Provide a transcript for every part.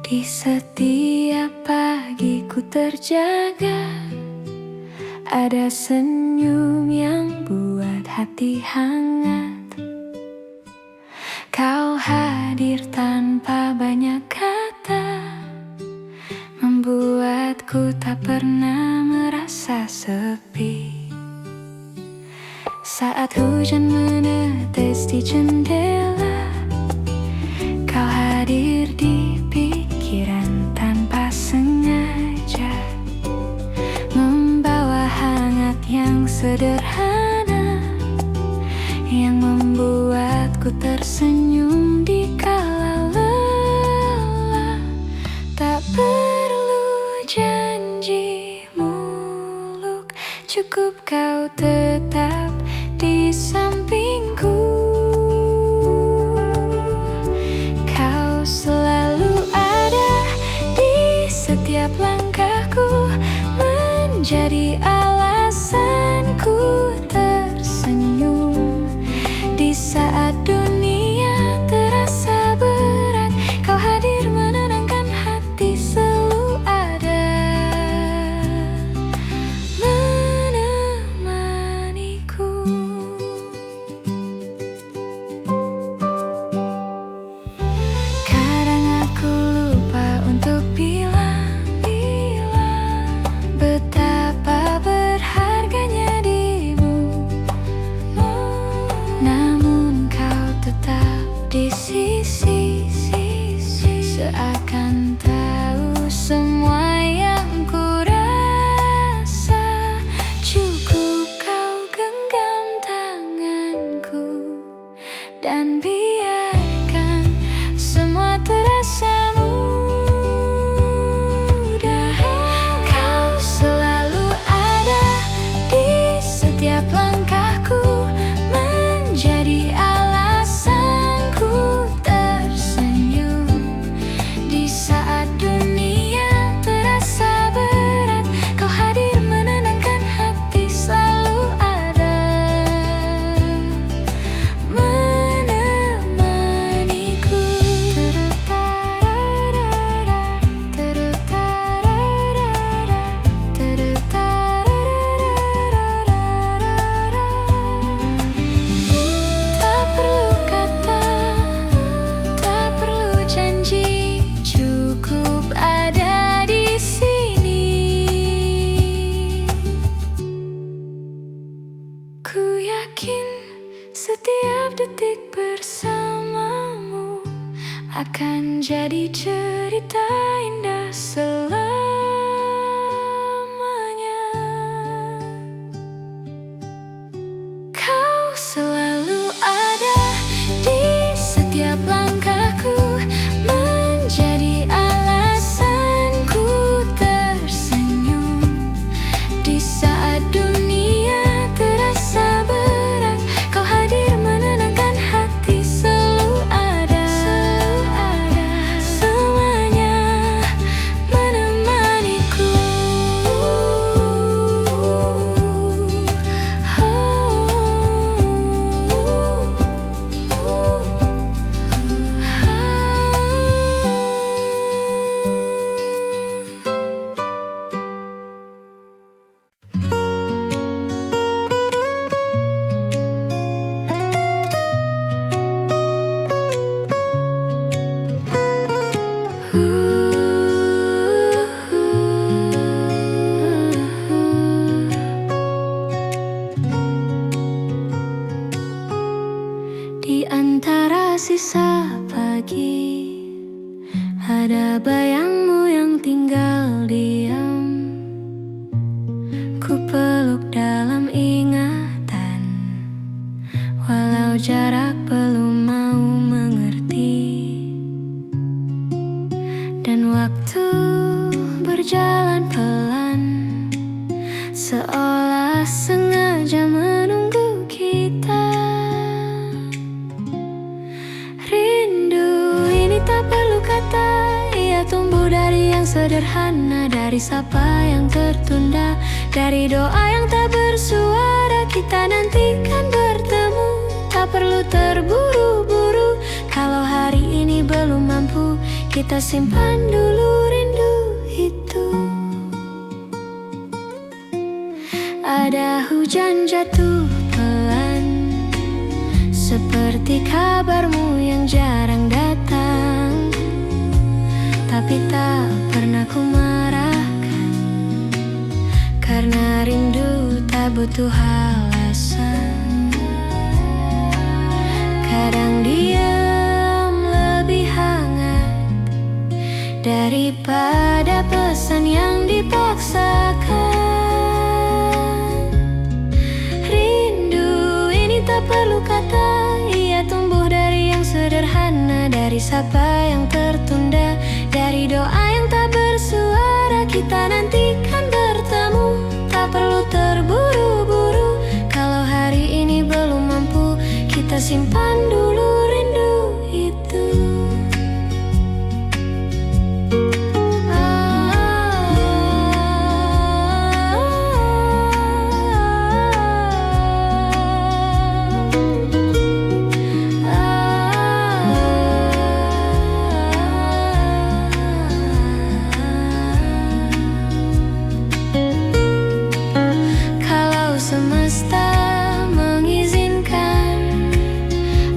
Di setiap pagi ku terjaga, ada senyum yang buat hati hangat. Kau hadir tanpa banyak kata, membuatku tak pernah merasa sepi. Saat hujan menetes di jendela, kau hadir di pikiran tanpa sengaja, membawa hangat yang sederhana yang membuatku tersenyum di kala lelah. Tak perlu janji muluk, cukup kau tetap di sampingku. Kau selalu ada di setiap langkahku, menjadi alasanku tersenyum. Di saat dunia terasa berat, kau hadir menenangkan hati, selalu ada menemaniku. Kadang aku lupa untuk bilang betapa berharganya dirimu, namun kau tetap di sisi, seakan tahu semua yang ku rasa. Cukup kau genggam tanganku dan biarkan semua terasa mudah. Kau selalu ada di setiap langkahku, menjadi alasanku tersenyum. Di saat dunia terasa berat, kau hadir menenangkan hati, selalu ada menemaniku. Tak perlu kata, tak perlu janji, cukup ada di sini. Ku yakin setiap detik bersamamu akan jadi cerita indah selamanya. Kau selalu ada di setiap langkahku, menjadi alasanku tersenyum. Di saat dunia terasa berat, kau hadir menenangkan hati, selalu ada semuanya menemaniku. Di antara sisa pagi, ada bayangmu yang tinggal diam. Ku peluk dalam ingatan, walau jarak belum mau mengerti. Dan waktu berjalan pelan, seolah sengaja menunggu kita. Rindu ini tak perlu kata, ia tumbuh dari yang sederhana, dari sapa yang tertunda, dari doa yang tak bersuara. Kita nantikan bertemu, tak perlu terburu-buru. Kalau hari ini belum mampu, kita simpan dulu rindu itu. Ada hujan jatuh pelan, seperti kabarmu yang jarang datang. Tapi tak pernah ku marahkan, karena rindu tak butuh alasan. Kadang diam lebih hangat daripada pesan yang dipaksakan. Rindu ini tak perlu kata, ia tumbuh dari yang sederhana, dari sapa yang tertunda, dari doa yang tak bersuara. Kita nantikan bertemu, tak perlu terburu-buru. Kalau hari ini belum mampu, kita simpan dulu rindu itu. Semesta mengizinkan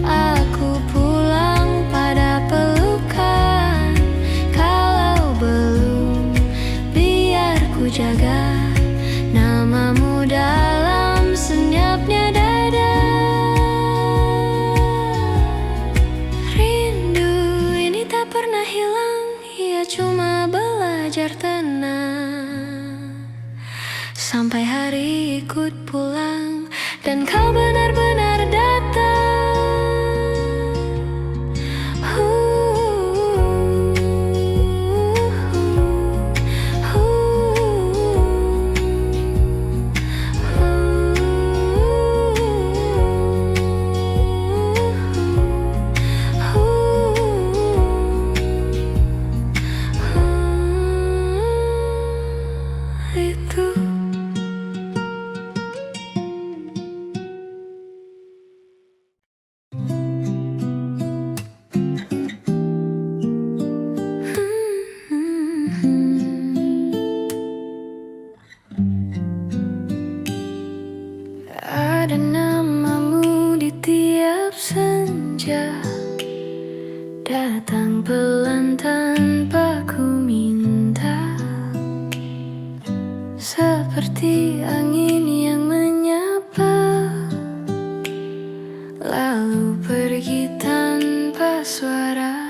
aku pulang pada pelukan. Kalau belum, biar ku jaga namamu dalam senyapnya dada. Rindu ini tak pernah hilang, ia cuma belajar tenang sampai hari ikut pulang dan kau benar-benar datang. Itu ada namamu di tiap senja, datang pelan tanpa ku minta, seperti angin yang menyapa, lalu pergi tanpa suara.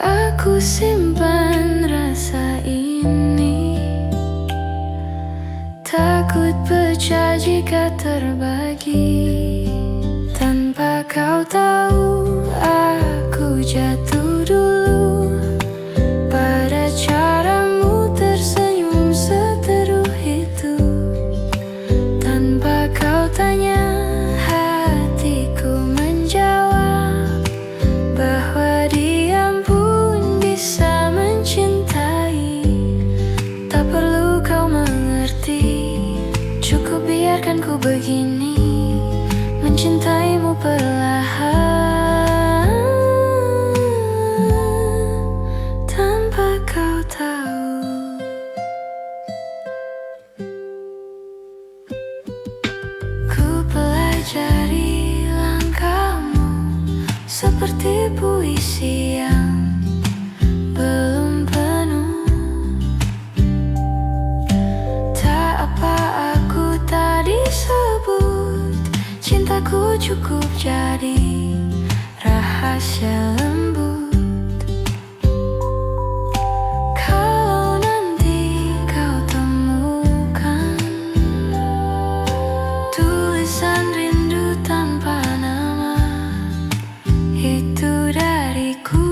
Aku simpan rasa ini, takut pecah jika terbagi. Tanpa kau tahu, aku jatuh dulu pada caramu tersenyum seteduh itu. Tanpa kau tanya, hatiku menjawab bahwa diam pun bisa mencintai. Tak perlu kau mengerti, cukup biarkan ku begini, mencintaimu perlahan tanpa kau tahu. Ku pelajari langkahmu seperti puisi yang belum penuh. Tak apa aku tak disebut, cintaku cukup jadi rahasia lembut. Kalau nanti kau temukan tulisan rindu tanpa nama, itu dariku.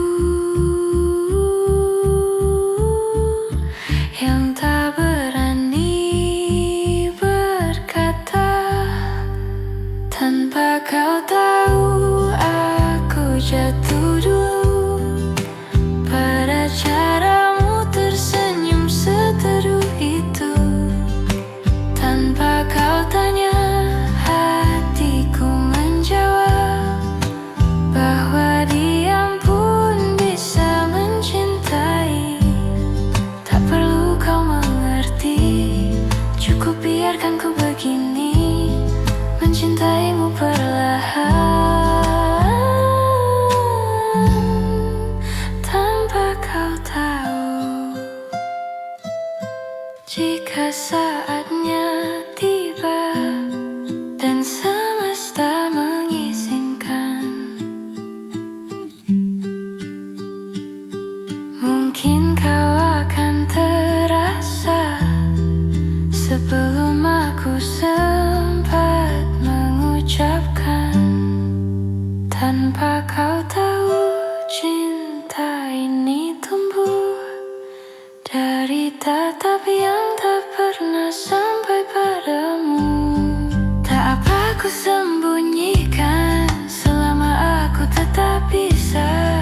sembunyikan selama aku tetap bisa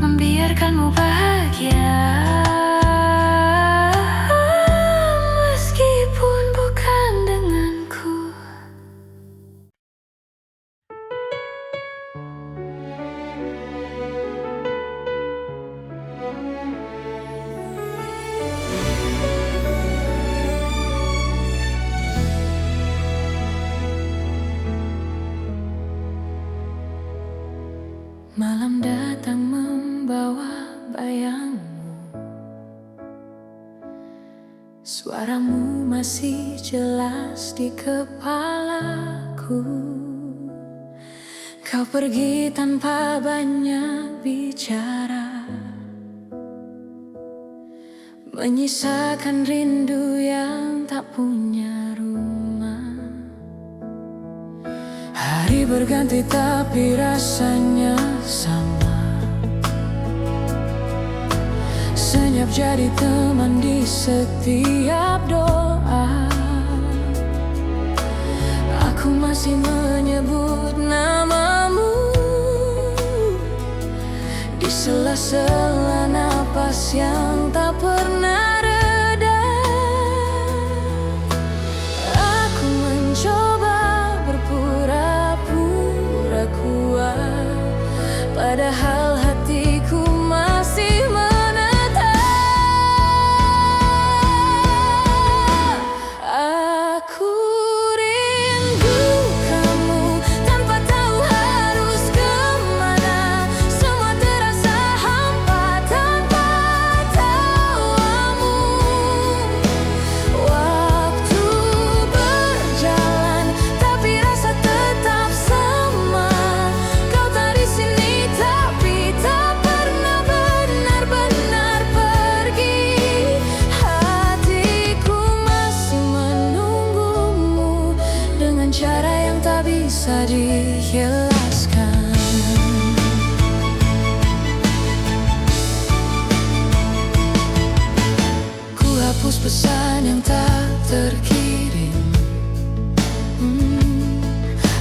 membiarkanmu bahagia, meskipun bukan denganku. Malam datang membawa bayangmu, suaramu masih jelas di kepalaku. Kau pergi tanpa banyak bicara, menyisakan rindu yang tak punya rumah. Hari berganti tapi rasanya sama, senyap jadi teman di setiap doa. Aku masih menyebut namamu di sela-sela napas yang tak pernah reda. Aku mencoba berpura-pura kuat, padahal hatiku masih menetap. Aku rindu kamu tanpa tahu harus kemana. Semua terasa hampa tanpa tawamu. Waktu berjalan tapi rasa tetap sama. Kau tak di sini tapi tak pernah benar-benar pergi. Hatiku masih menunggumu dengan cara yang tak bisa dijelaskan. Ku hapus pesan yang tak terkirim.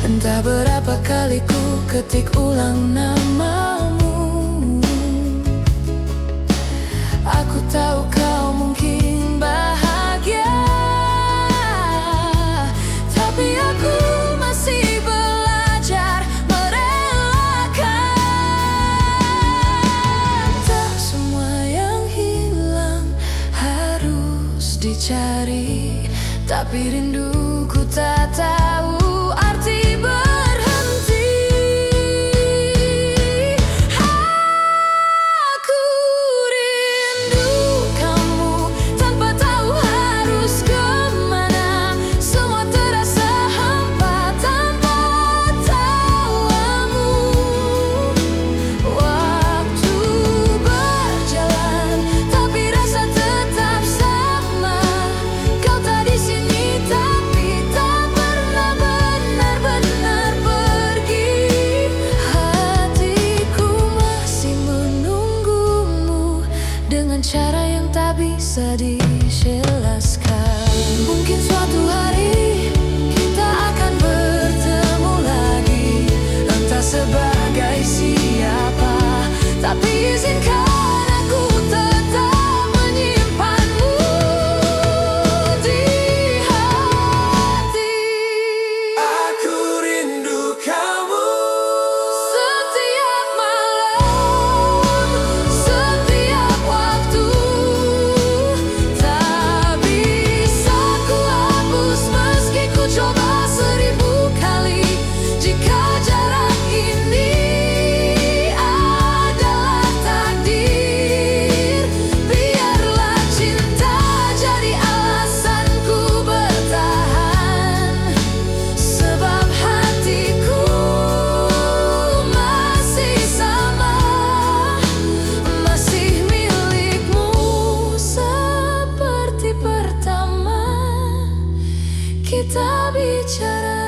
Entah berapa kali ku ketik ulang namamu. Aku tahu kau mungkin bahagia, tapi aku masih belajar merelakan. Tak semua yang hilang harus dicari, tapi rinduku tak tahu arti berhenti. Aku rindu kamu tanpa tahu harus kemana. Semua terasa hampa tanpa tawamu. Waktu berjalan tapi rasa tetap sama. Kau tak di sini tapi tak pernah benar-benar pergi. Hatiku masih menunggumu dengan cara yang tak bisa dijelaskan. Mungkin suatu hari kita akan bertemu lagi, entah sebagai siapa, tapi izinkan aku tetap menyimpanmu di hati. Aku rindu kamu setiap malam, setiap waktu. Tak bisa ku hapus meski ku coba 1000 kali. Jika jarak ini adalah takdir, biarlah cinta jadi alasanku bertahan. Sebab hatiku masih sama, masih milikmu seperti pertama kita bicara.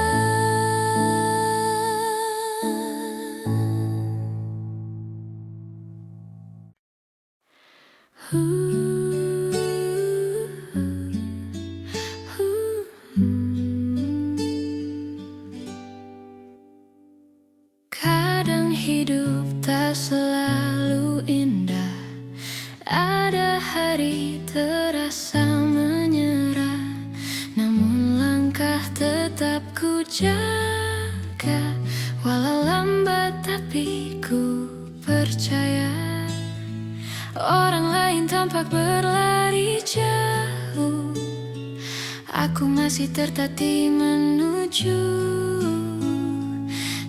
hari terasa menyerah, namun langkah tetap ku jaga. Walau lambat tapi ku percaya, orang lain tampak berlari jauh, aku masih tertatih menuju.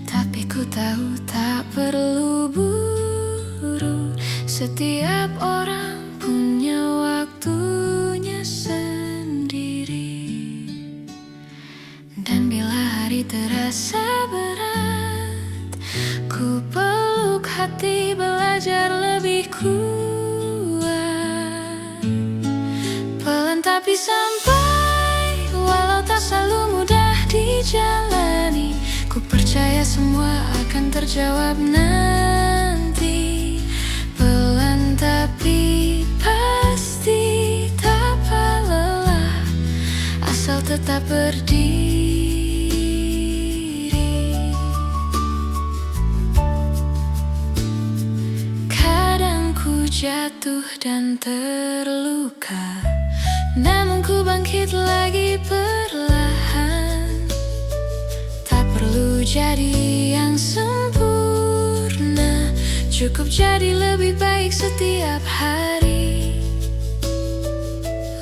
Tapi ku tahu tak perlu buru, setiap orang punya waktunya sendiri. Dan bila hari terasa berat, ku peluk hati belajar lebih kuat. Pelan tapi sampai, walau tak selalu mudah dijalani, ku percaya semua akan terjawab nanti. Pelan tapi pasti, tak lelah, asal tetap berdiri. Kadang ku jatuh dan terluka, namun ku bangkit lagi perlahan. Tak perlu jadi yang sempurna, cukup jadi lebih baik setiap hari.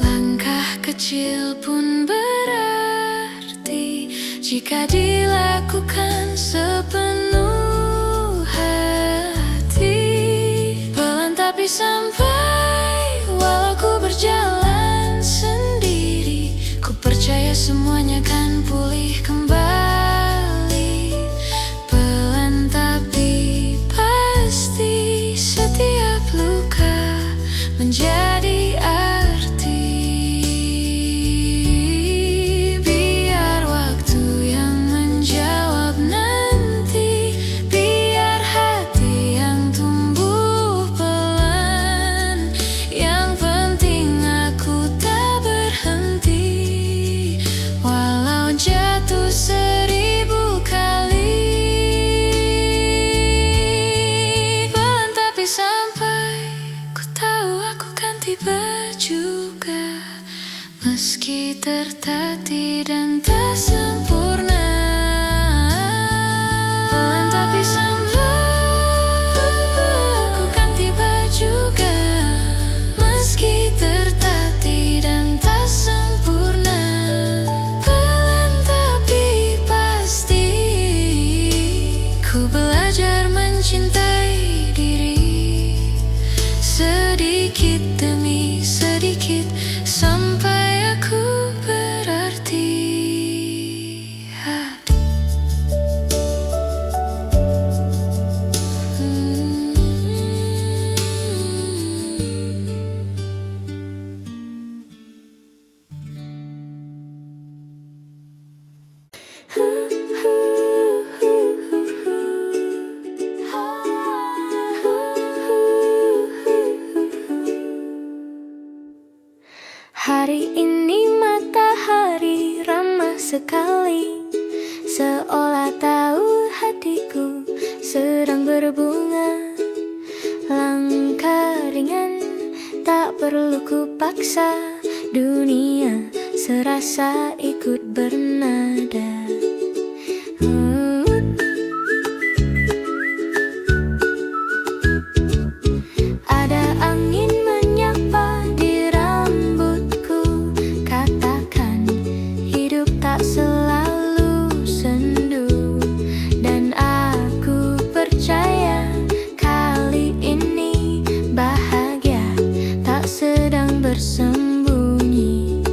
Langkah kecil pun berarti jika dilakukan sepenuh hati. Pelan tapi sampai, walau ku berjalan sendiri, ku percaya semuanya kan pulih kembali. Pelan tapi pasti, setiap luka menjadi arti. Biar waktu yang menjawab nanti, biar hati yang tumbuh pelan. Yang penting aku tak berhenti, walau jatuh 1000 kali. Pelan tapi sampai, ku tahu aku kan tiba juga, meski tertatih dan tak sempurna. Pelan tapi sampai, aku kan tiba juga, meski tertatih dan tak sempurna. Pelan tapi pasti, ku belajar mencintai diri, sedikit demi sedikit, sampai aku berarti. Hari ini matahari ramah sekali, seolah tahu hatiku sedang berbunga. Langkah ringan, tak perlu ku paksa, dunia serasa ikut bernada. Ada angin menyapa di rambutku, katakan hidup tak selalu sendu. Dan aku percaya kali ini bahagia tak sedang bersembunyi.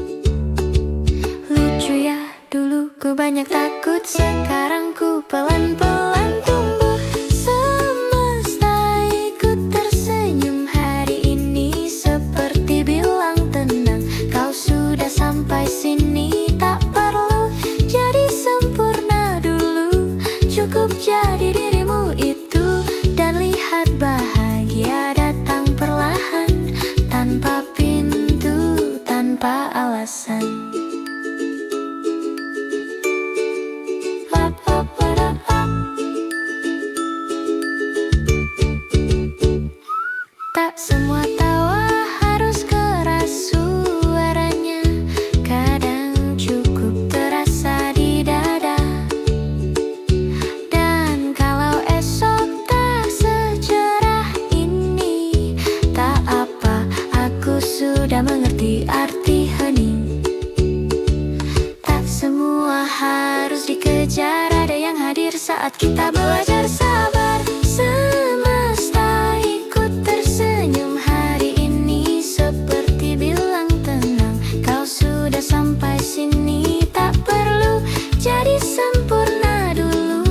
Lucu ya, dulu ku banyak takut, sekarang ku pelan-pelan tumbuh. Semesta ikut tersenyum hari ini, seperti bilang tenang, kau sudah sampai sini. Tak perlu jadi sempurna dulu, cukup jadi dirimu itu. Dan lihat bahagia datang perlahan, tanpa pintu, tanpa alasan. Tak semua tawa harus kelihatan tidak mengerti arti hening. Tak semua harus dikejar, ada yang hadir saat kita belajar sabar. Semesta ikut tersenyum hari ini, seperti bilang tenang, kau sudah sampai sini. Tak perlu jadi sempurna dulu,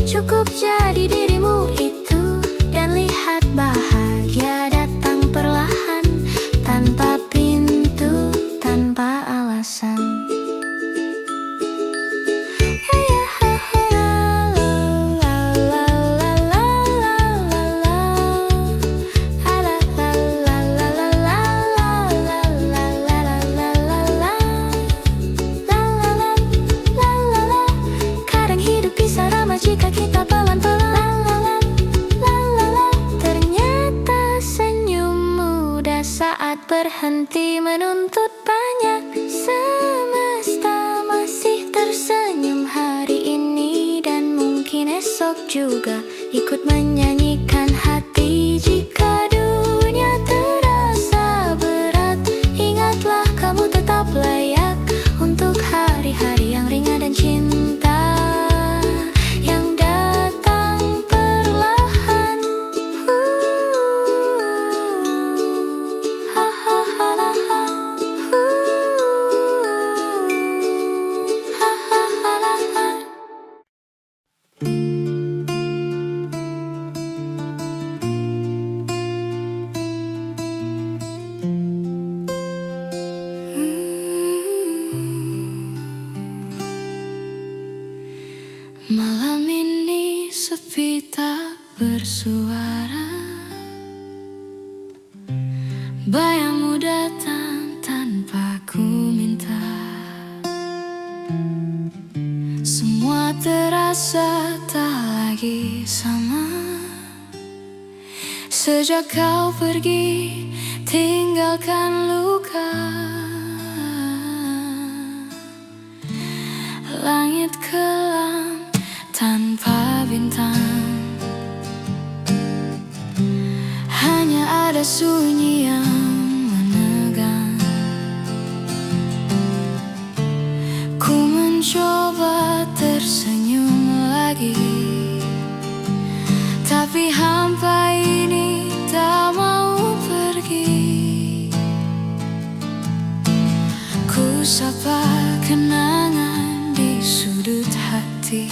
cukup jadi dirimu itu. Dan lihat bahagia datang perlahan, tanpa pintu, tanpa alasan. Kadang hidup bisa ramah jika kita pelan-pelan. Ternyata senyum mudah saat berhenti menuntut banyak. Semesta masih tersenyum hari ini, dan mungkin esok juga ikut menyanyikan hati. Jika dunia terasa berat, ingatlah kamu tetap layak untuk hari-hari yang ringan dan cinta yang datang perlahan. Malam ini sepi tak bersuara, bayangmu datang tanpa ku minta. Semua terasa tak lagi sama sejak kau pergi tinggalkan luka. Langit kelam tanpa bintang, hanya ada sunyi yang menegang. Ku mencoba tersenyum lagi, tapi hampa ini tak mau pergi. Ku sapa kenangan di sudut hati,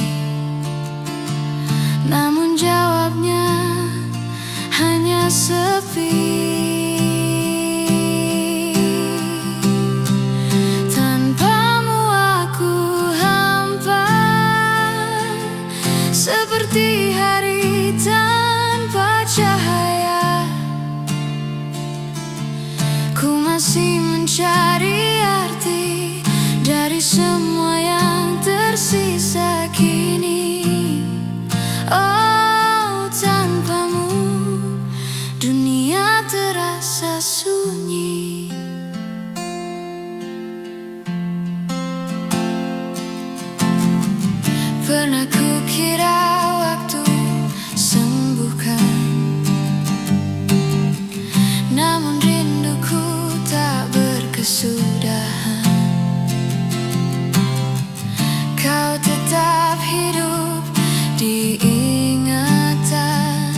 namun jawabnya hanya sepi. Tanpamu aku hampa, seperti hari tanpa cahaya. Ku masih mencari arti dari semua yang tersisa kini. Oh, tanpamu dunia terasa sunyi. Pernah kukira waktu sembuhkan, namun rinduku tak berkesudahan. Kau tetap hidup di ingatan,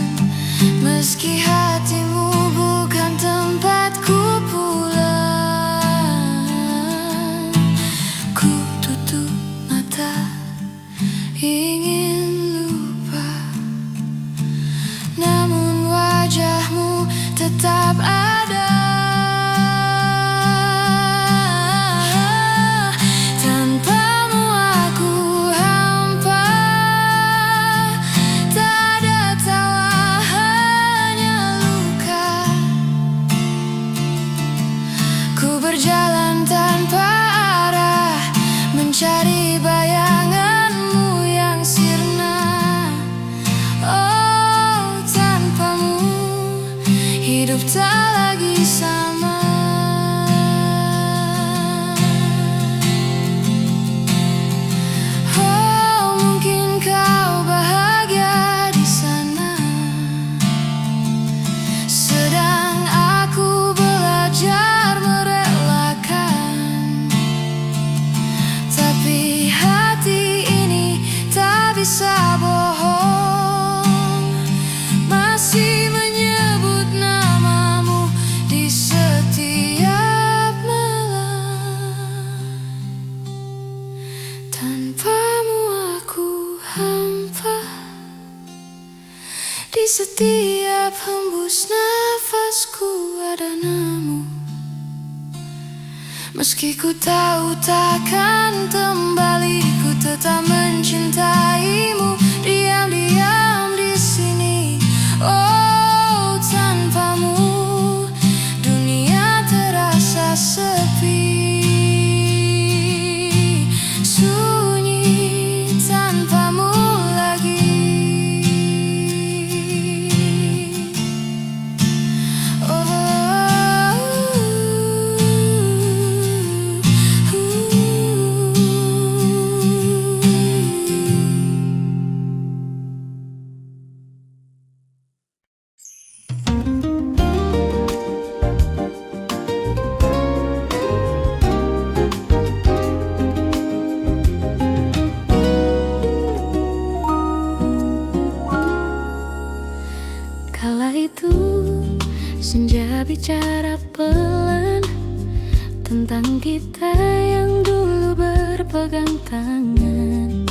meski hatimu bukan tempatku pulang. Ku tutup mata ingin lupa, namun wajahmu tetap ada. Tanpamu aku hampa, tak ada tawa, hanya luka. Ku berjalan tanpa arah, mencari bayanganmu yang sirna. Oh, tanpamu hidup tak lagi sama. Oh, mungkin kau bahagia di sana, sedang aku belajar merenung. Meski ku tahu takkan kembali, ku tetap mencintaimu. Diam-diam di sini, oh tanpamu dunia terasa sepi, sunyi tanpamu lagi. Kala itu senja bicara pelan tentang kita yang dulu berpegang tangan.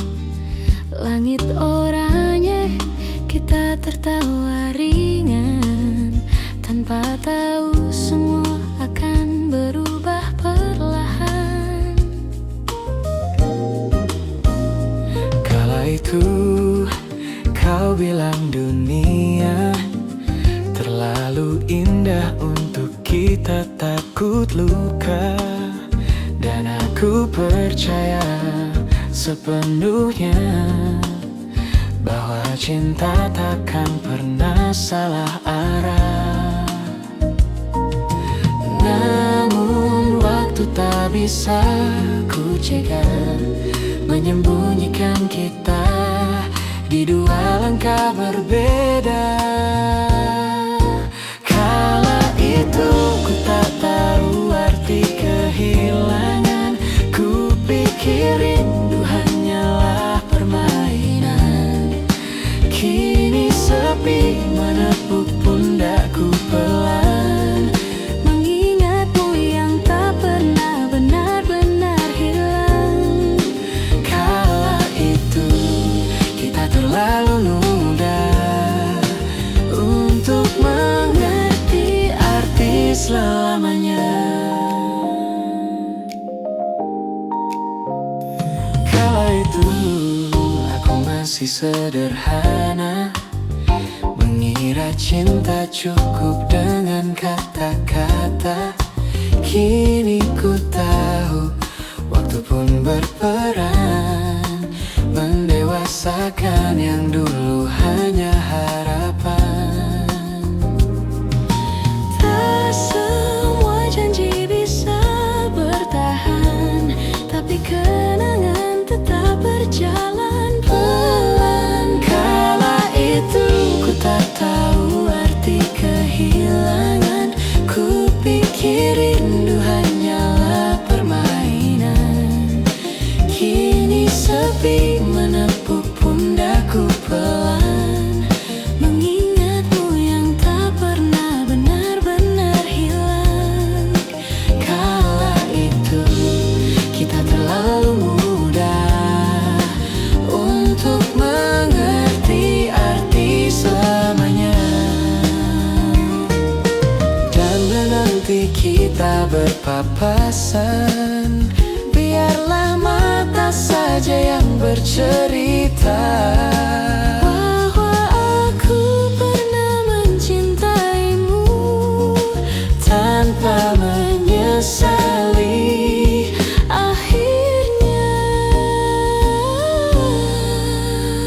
Langit oranye, kita tertawa ringan, tanpa tahu semua akan berubah perlahan. Kala itu kau bilang dunia terlalu indah untuk kita takut luka, dan aku percaya sepenuhnya bahwa cinta takkan pernah salah arah. Namun waktu tak bisa ku cegah menyembunyikan kita di dua langkah berbeda. Kala itu ku tak tahu arti kehilangan, ku pikir rindu hanyalah permainan. Kini sepi menepuk pundakku pelan, Mengingatmu yang tak pernah benar-benar hilang. kala itu kita terlalu muda untuk mengerti arti selamanya. Kala itu aku masih sederhana, mengira cinta cukup dengan kata-kata. Kini ku tahu waktu pun berperan mendewasakan yang dulu hanya harapan. Tak semua janji bisa bertahan, tapi kenangan tetap berjalan pelan. Kala itu ku tak tahu arti kehilangan, ku pikir rindu hanyalah permainan. Kini sepi menepuk pundakku pelan, Mengingatmu yang tak pernah benar-benar hilang. kala itu kita terlalu muda untuk mengerti arti selamanya. Dan menanti kita berpapasan, biarlah mata saja yang bercerita Bahwa aku pernah mencintaimu tanpa menyesali akhirnya.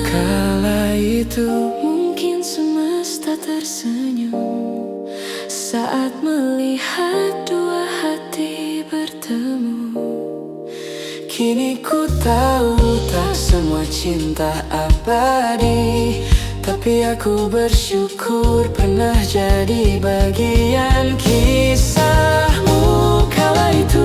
kala itu. Mungkin semesta tersenyum saat melihat dua hati bertemu. Kini ku tahu tak semua cinta abadi, tapi aku bersyukur pernah jadi bagian kisahmu. Kala itu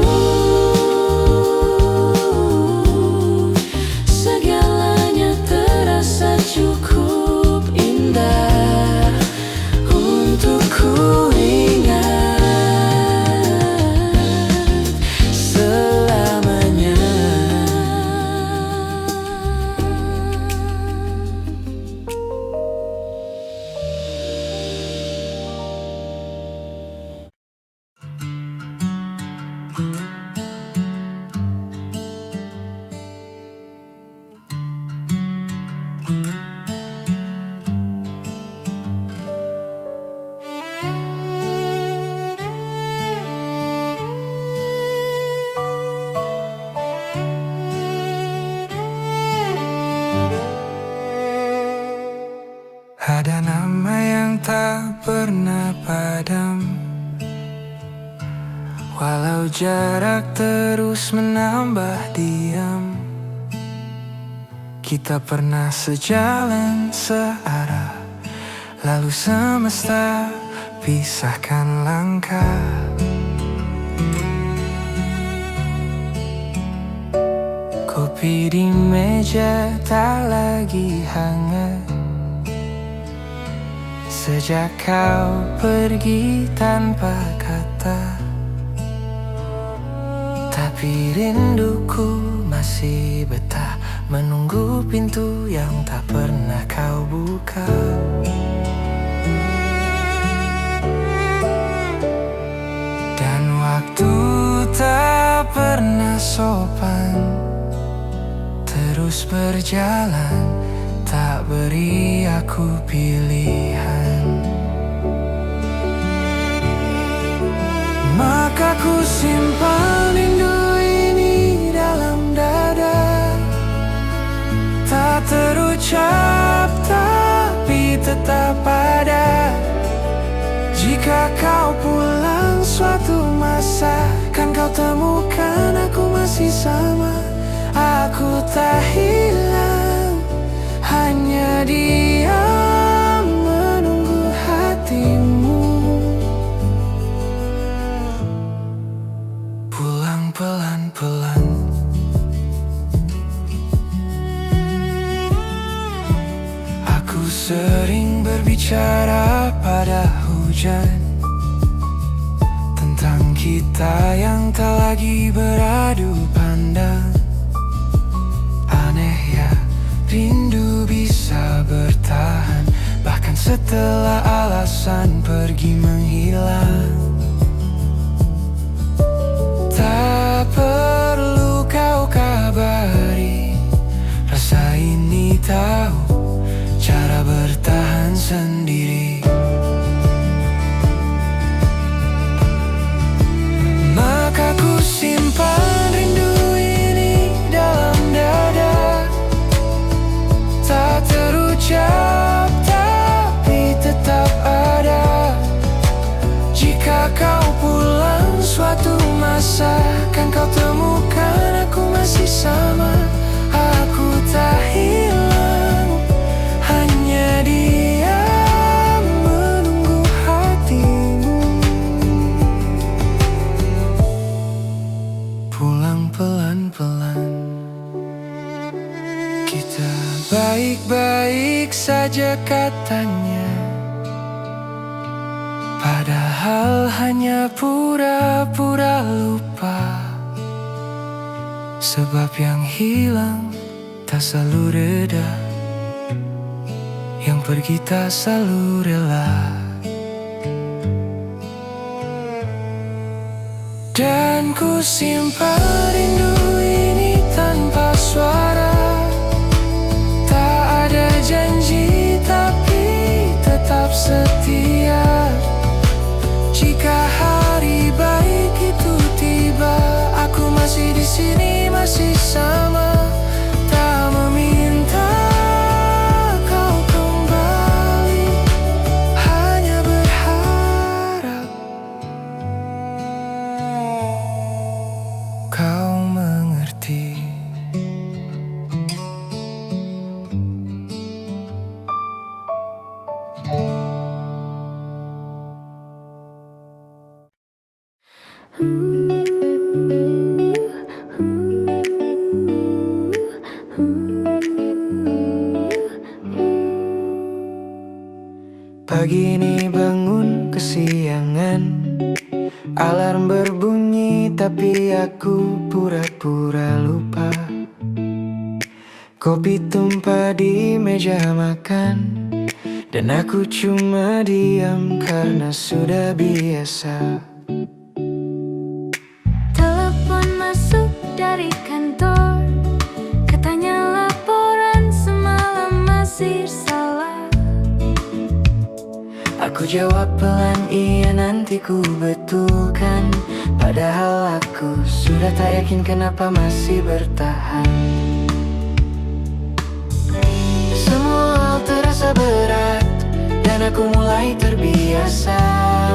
Walau jarak terus menambah diam, kita pernah sejalan searah, lalu semesta pisahkan langkah. Kopi di meja tak lagi hangat sejak kau pergi tanpa kata. Tapi rinduku masih betah menunggu pintu yang tak pernah kau buka. Dan waktu tak pernah sopan terus berjalan, tak beri aku pilihan. Maka ku simpan rindu ini dalam dada, tak terucap tapi tetap ada. Jika kau pulang suatu masa, kan kau temukan aku masih sama. Aku tak hilang, hanya diam menunggu hatimu pulang pelan-pelan. Aku sering berbicara pada hujan tentang kita yang tak lagi beradu pandang. Aneh ya, rindu bisa bertahan bahkan setelah alasan pergi menghilang. Tak perlu kau kabari, rasa ini tahu cara bertahan sendiri. Maka ku simpan rindu ini dalam dada, tak terucap tapi tetap ada. Jika kau pulang suatu masa, kan kau temukan aku masih sama. Aku tak hilang, hanya diam menunggu hatimu pulang pelan-pelan. Kita baik-baik saja katanya, padahal hanya pura-pura lupa. Sebab yang hilang tak selalu reda, yang pergi tak selalu rela. Dan ku simpan rindu ini tanpa suara, tak ada janji tapi tetap setia. Jika hari baik itu tiba, aku masih di sini, masih sama. Tak meminta kau kembali, hanya berharap kau mengerti. Pagi ini bangun kesiangan, alarm berbunyi tapi aku pura-pura lupa. Kopi tumpah di meja makan, dan aku cuma diam karena sudah biasa. Telepon masuk dari kantor, katanya laporan semalam masih salah. Aku jawab pelan, iya nanti ku betulkan. Padahal aku sudah tak yakin kenapa masih bertahan. Semua hal terasa berat, dan aku mulai terbiasa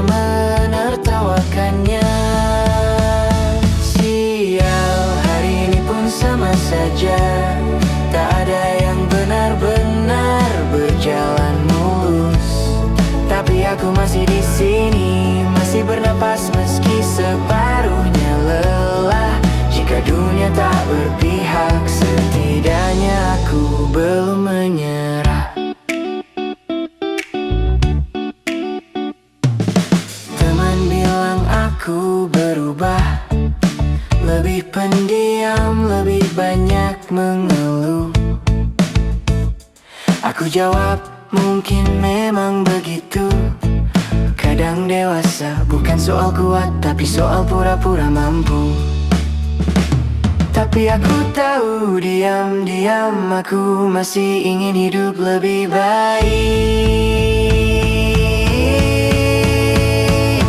menertawakannya. bernapas meski separuhnya lelah. Jika dunia tak berpihak, setidaknya aku belum menyerah. Teman bilang aku berubah, lebih pendiam, lebih banyak mengeluh. Aku jawab, mungkin memang begitu. Kadang dewasa bukan soal kuat, tapi soal pura-pura mampu. Tapi aku tahu diam-diam aku masih ingin hidup lebih baik.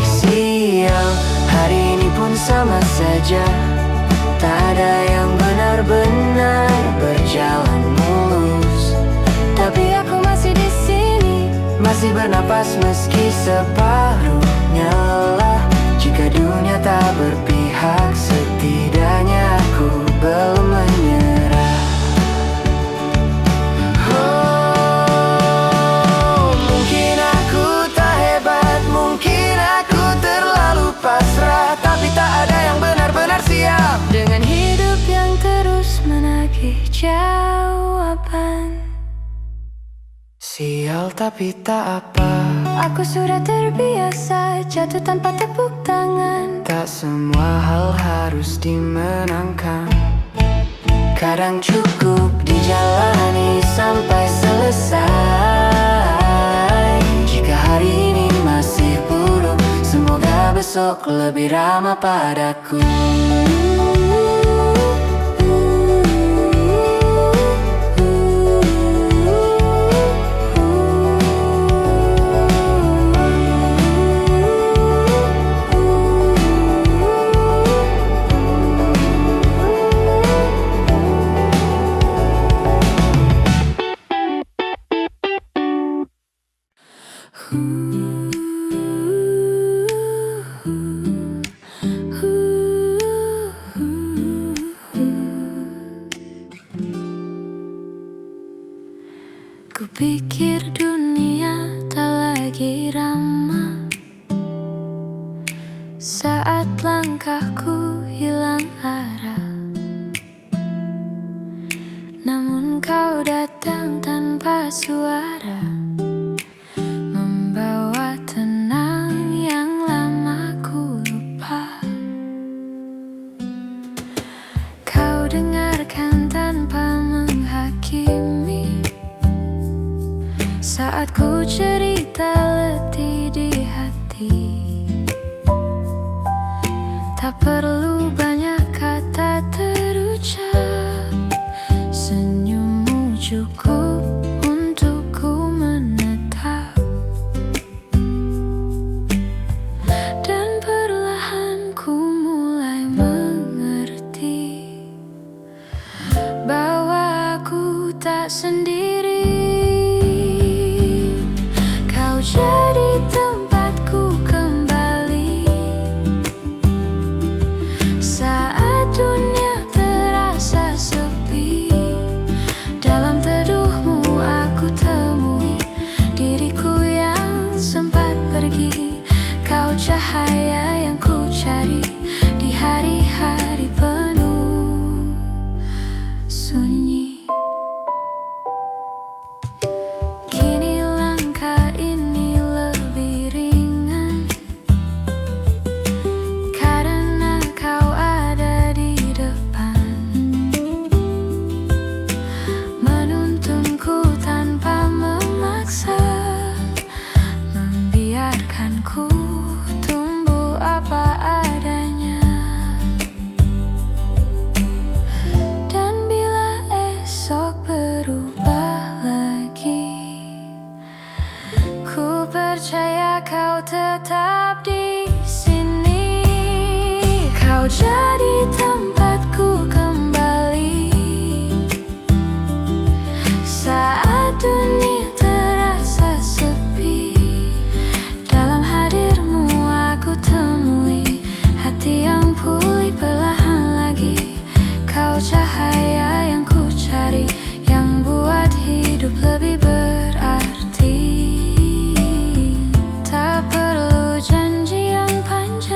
Sial, hari ini pun sama saja. Tak ada yang benar-benar berjalan mulus. Tapi aku masih di sini, masih bernapas meski separuhnya lelah. Jika dunia tak berpihak, setidaknya aku belum menyerah. Oh, mungkin aku tak hebat, mungkin aku terlalu pasrah, tapi tak ada yang benar-benar siap Dengan hidup yang terus menagih jawaban. Sial tapi tak apa, Aku sudah terbiasa jatuh tanpa tepuk tangan. tak semua hal harus dimenangkan. Kadang cukup dijalani sampai selesai. Jika hari ini masih buruk, semoga besok lebih ramah padaku. Kupikir dunia tak lagi ramah saat langkahku hilang arah. Namun kau datang tanpa suara, membawa tenang yang lama ku lupa. Kau dengarkan tanpa menghakimi saat ku cerita letih di hati. Tak perlu banyak kata terucap, senyummu cukup untuk ku menetap. Dan perlahan ku mulai mengerti bahwa aku tak sendiri. Kau jadi tempatku kembali saat dunia terasa sepi. Dalam teduhmu aku temui diriku yang sempat pergi. Kau cahaya yang ku cari di hari-hari penuh sunyi. Kini langkah ini lebih ringan karena kau ada di depan, menuntunku tanpa memaksa, membiarkanku tumbuh apa adanya. Dan bila esok berubah lagi, ku percaya kau tetap di sini. Kau jadi tempatku kembali saat dunia terasa sepi. Dalam hadirmu aku temui hati yang pulih perlahan lagi. Kau cahaya yang ku cari, yang buat hidup lebih berarti. Tak perlu janji yang panjang,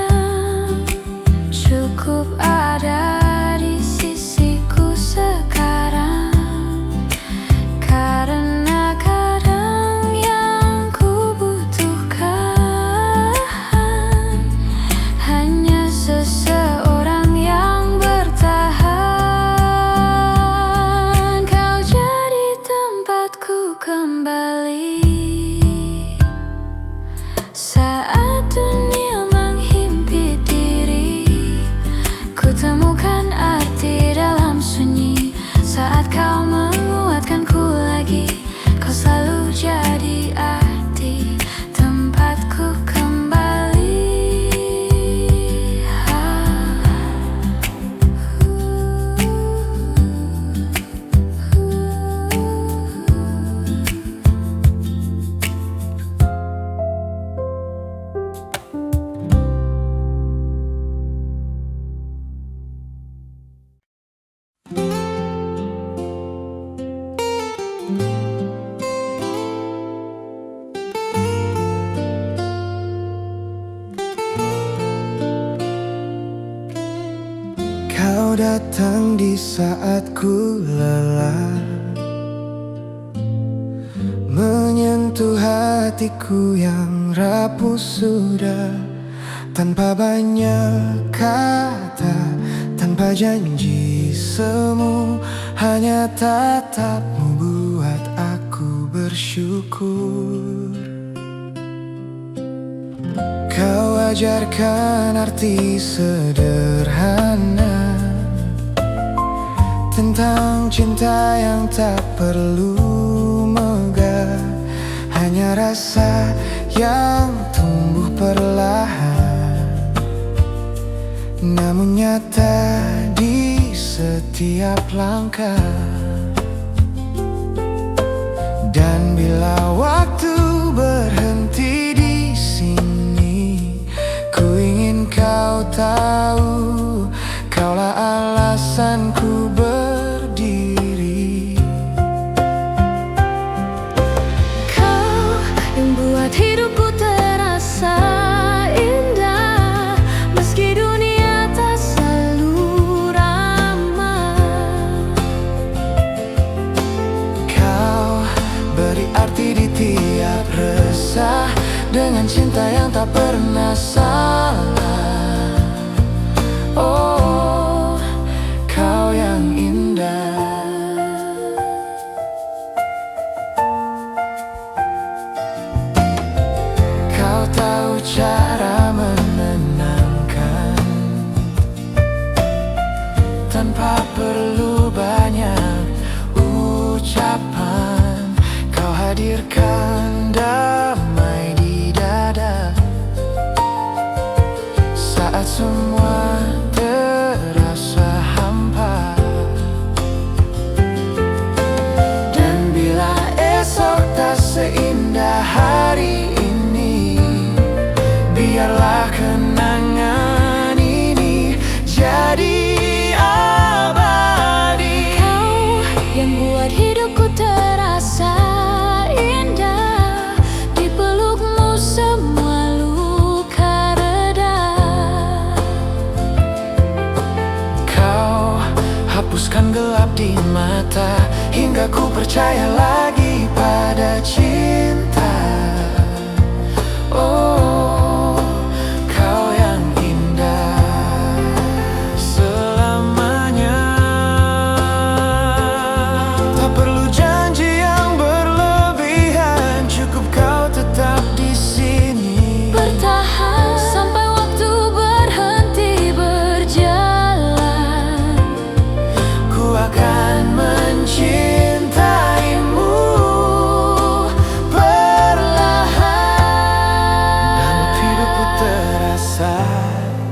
Kau datang di saat ku lelah, menyentuh hatiku yang rapuh sudah. Tanpa banyak kata, tanpa janji semu, hanya tatapmu buat aku bersyukur. Kau ajarkan arti sederhana tentang cinta yang tak perlu megah, hanya rasa yang tumbuh perlahan, namun nyata di setiap langkah. Dan bila waktu berhenti di sini, ku ingin kau tahu, kaulah alasanku berdiri. Kau yang buat hidupku terasa indah, meski dunia tak selalu ramah. Kau beri arti di tiap resah, dengan cinta yang tak pernah salah. Oh, kau yang indah. Kau tahu cara menenangkan, tanpa perlu banyak ucapan. Kau hadirkan damai di dada saat semua terasa hampa. Dan bila esok tak seindah hari ini, biarlah kenangan ini jadi abadi. Kau yang buat hidupku terasa indah, di pelukmu semua luka reda. Kau hapuskan gelap di mata, hingga ku percaya lagi pada cinta. Oh, kau yang indah selamanya. Tak perlu janji yang berlebihan, cukup kau tetap di sini. Bertahan sampai waktu berhenti berjalan, Ku akan mencintaimu perlahan. Namun hidupku terasa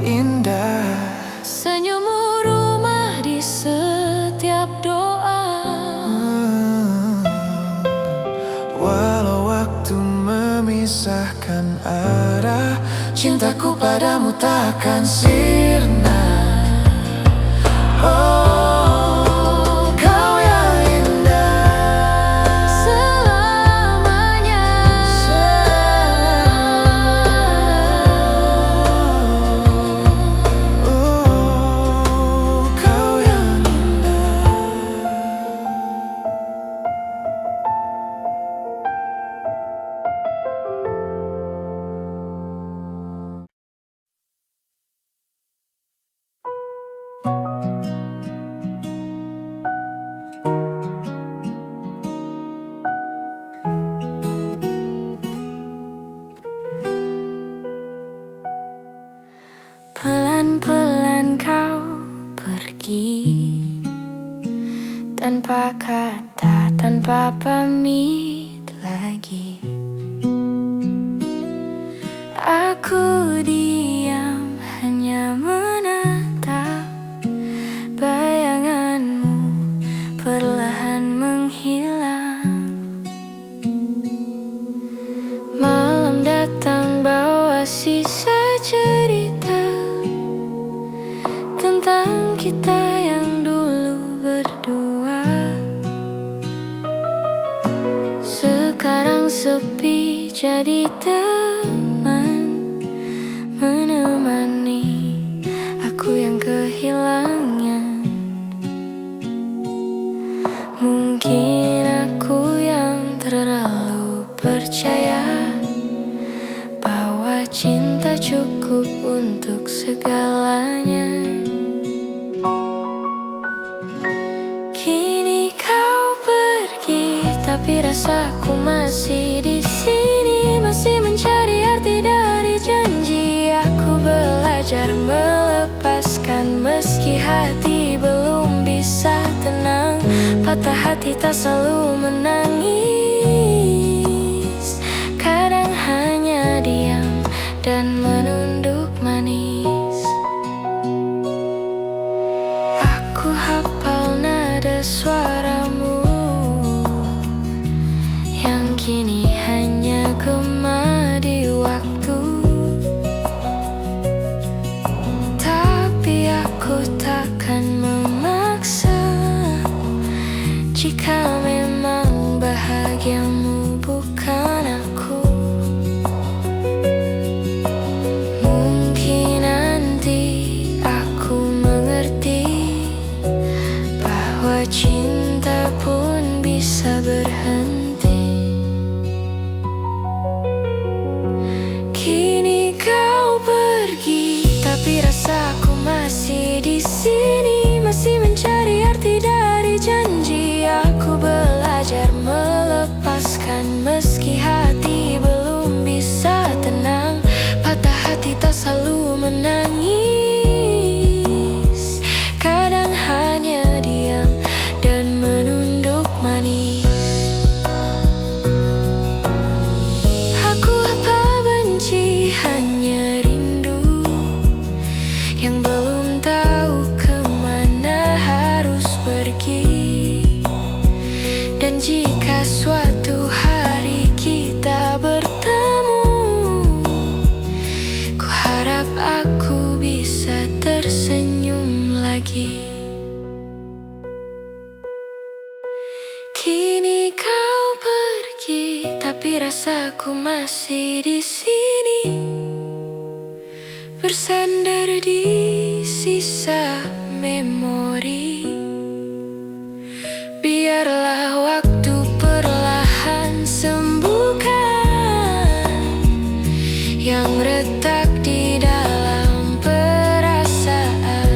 indah. senyummu rumah di setiap doa. Walau waktu memisahkan arah, cintaku padamu takkan sirna. Oh, kau yang indah Selamanya. Oh, kau yang indah. Pelan-pelan kau pergi, tanpa kata, tanpa pamit lagi. Aku diam hanya menatap bayanganmu perlahan menghilang. Malam datang bawa sisa cerita tentang kita yang dulu berdua. Sekarang sepi jadi teman, menemani aku yang kehilangan. cukup untuk segalanya. Kini kau pergi, tapi rasaku masih di sini, masih mencari arti dari janji. Aku belajar melepaskan meski hati belum bisa tenang. Patah hati tak selalu menangis, kadang hanya diam dan menunduk manis. Aku hafal nada suaramu yang kini hanya gema di waktu. Tapi aku takkan memaksa jika memang bahagiamu bukan aku. Mungkin nanti aku mengerti bahwa cinta pun bisa berhenti. Kini kau pergi, tapi rasaku masih di sini, masih mencari arti dari janji. Aku belajar melepaskan meski hati belum bisa tenang. Patah hati tak selalu menangis, kadang hanya diam dan menunduk manis. Aku apa benci, hanya rindu yang belum tahu kemana harus pergi. Dan jika suatu hari kita bertemu, ku harap aku bisa tersenyum lagi. Kini kau pergi, tapi rasaku masih di sini, bersandar di sisa memori. Biarlah waktu perlahan sembuhkan yang retak di dalam perasaan.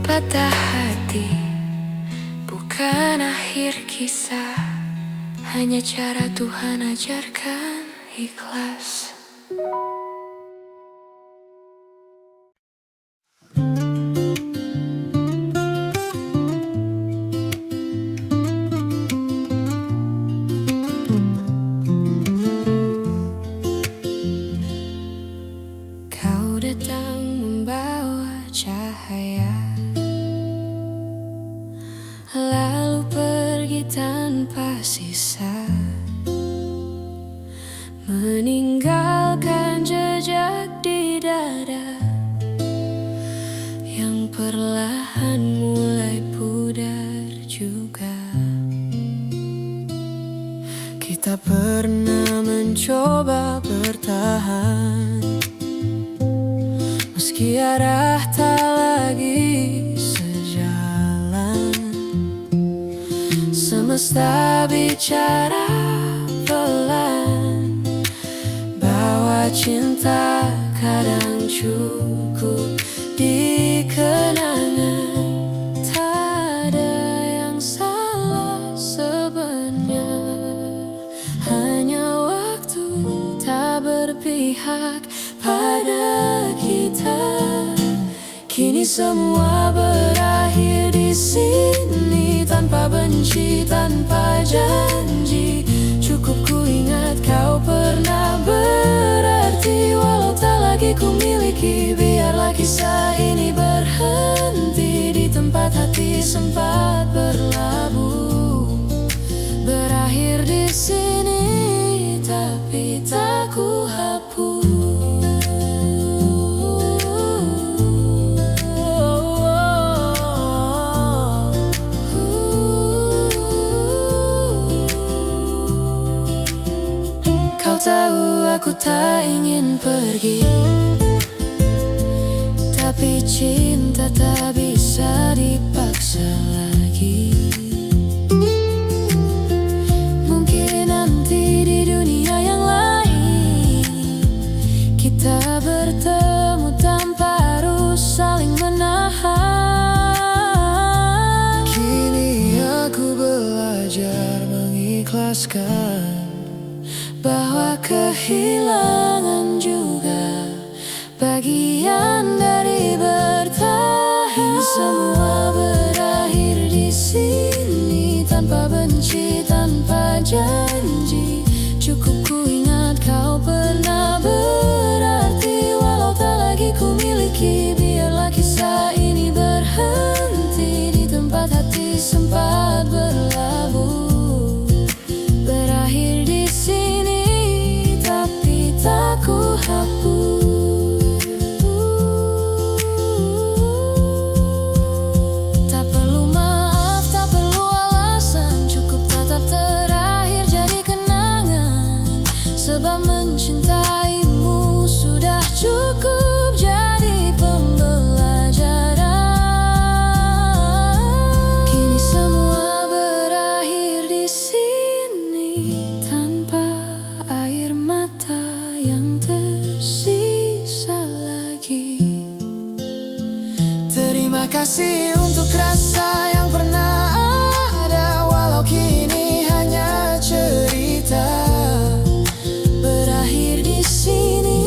Patah hati bukan akhir kisah, hanya cara Tuhan ajarkan ikhlas. Kau datang membawa cahaya, lalu pergi tanpa sisa, meninggalkan jejak di dada yang perlahan mulai pudar juga. Kita pernah mencoba bertahan, meski arah tak lagi sejalan. Semesta bicara pelan bahwa cinta kadang cukup di kenangan. Tak ada yang salah sebenarnya, hanya waktu tak berpihak pada kita. Kini semua berakhir di sini, tanpa benci, tanpa janji. Cukup ku ingat kau pernah berarti, walau tak lagi ku miliki. Biarlah kisah ini berhenti di tempat hati sempat berlabuh. Berakhir di sini, tapi tak ku hapus. Kau tahu aku tak ingin pergi, Tapi cinta tak bisa dipaksa lagi. Mungkin nanti di dunia yang lain kita bertemu tanpa harus saling menahan. Kini aku belajar mengikhlaskan Bahwa kehilangan juga bagian dari bertahan. Semua berakhir di sini, tanpa benci, tanpa janji. Cukup ku ingat kau pernah berarti. Walau tak lagi ku miliki, biarlah kisah ini berhenti di tempat hati sempat berlabuh. Berakhir di sini, tapi tak ku hapus. Tak perlu maaf, tak perlu alasan, cukup tatap terakhir jadi kenangan. Sebab mencintaimu sudah cukup jadi pembelajaran. Kini semua berakhir di sini, tanpa air mata yang tersisa lagi. Terima kasih untuk rasa yang pernah ada, walau kini hanya cerita. Berakhir di sini,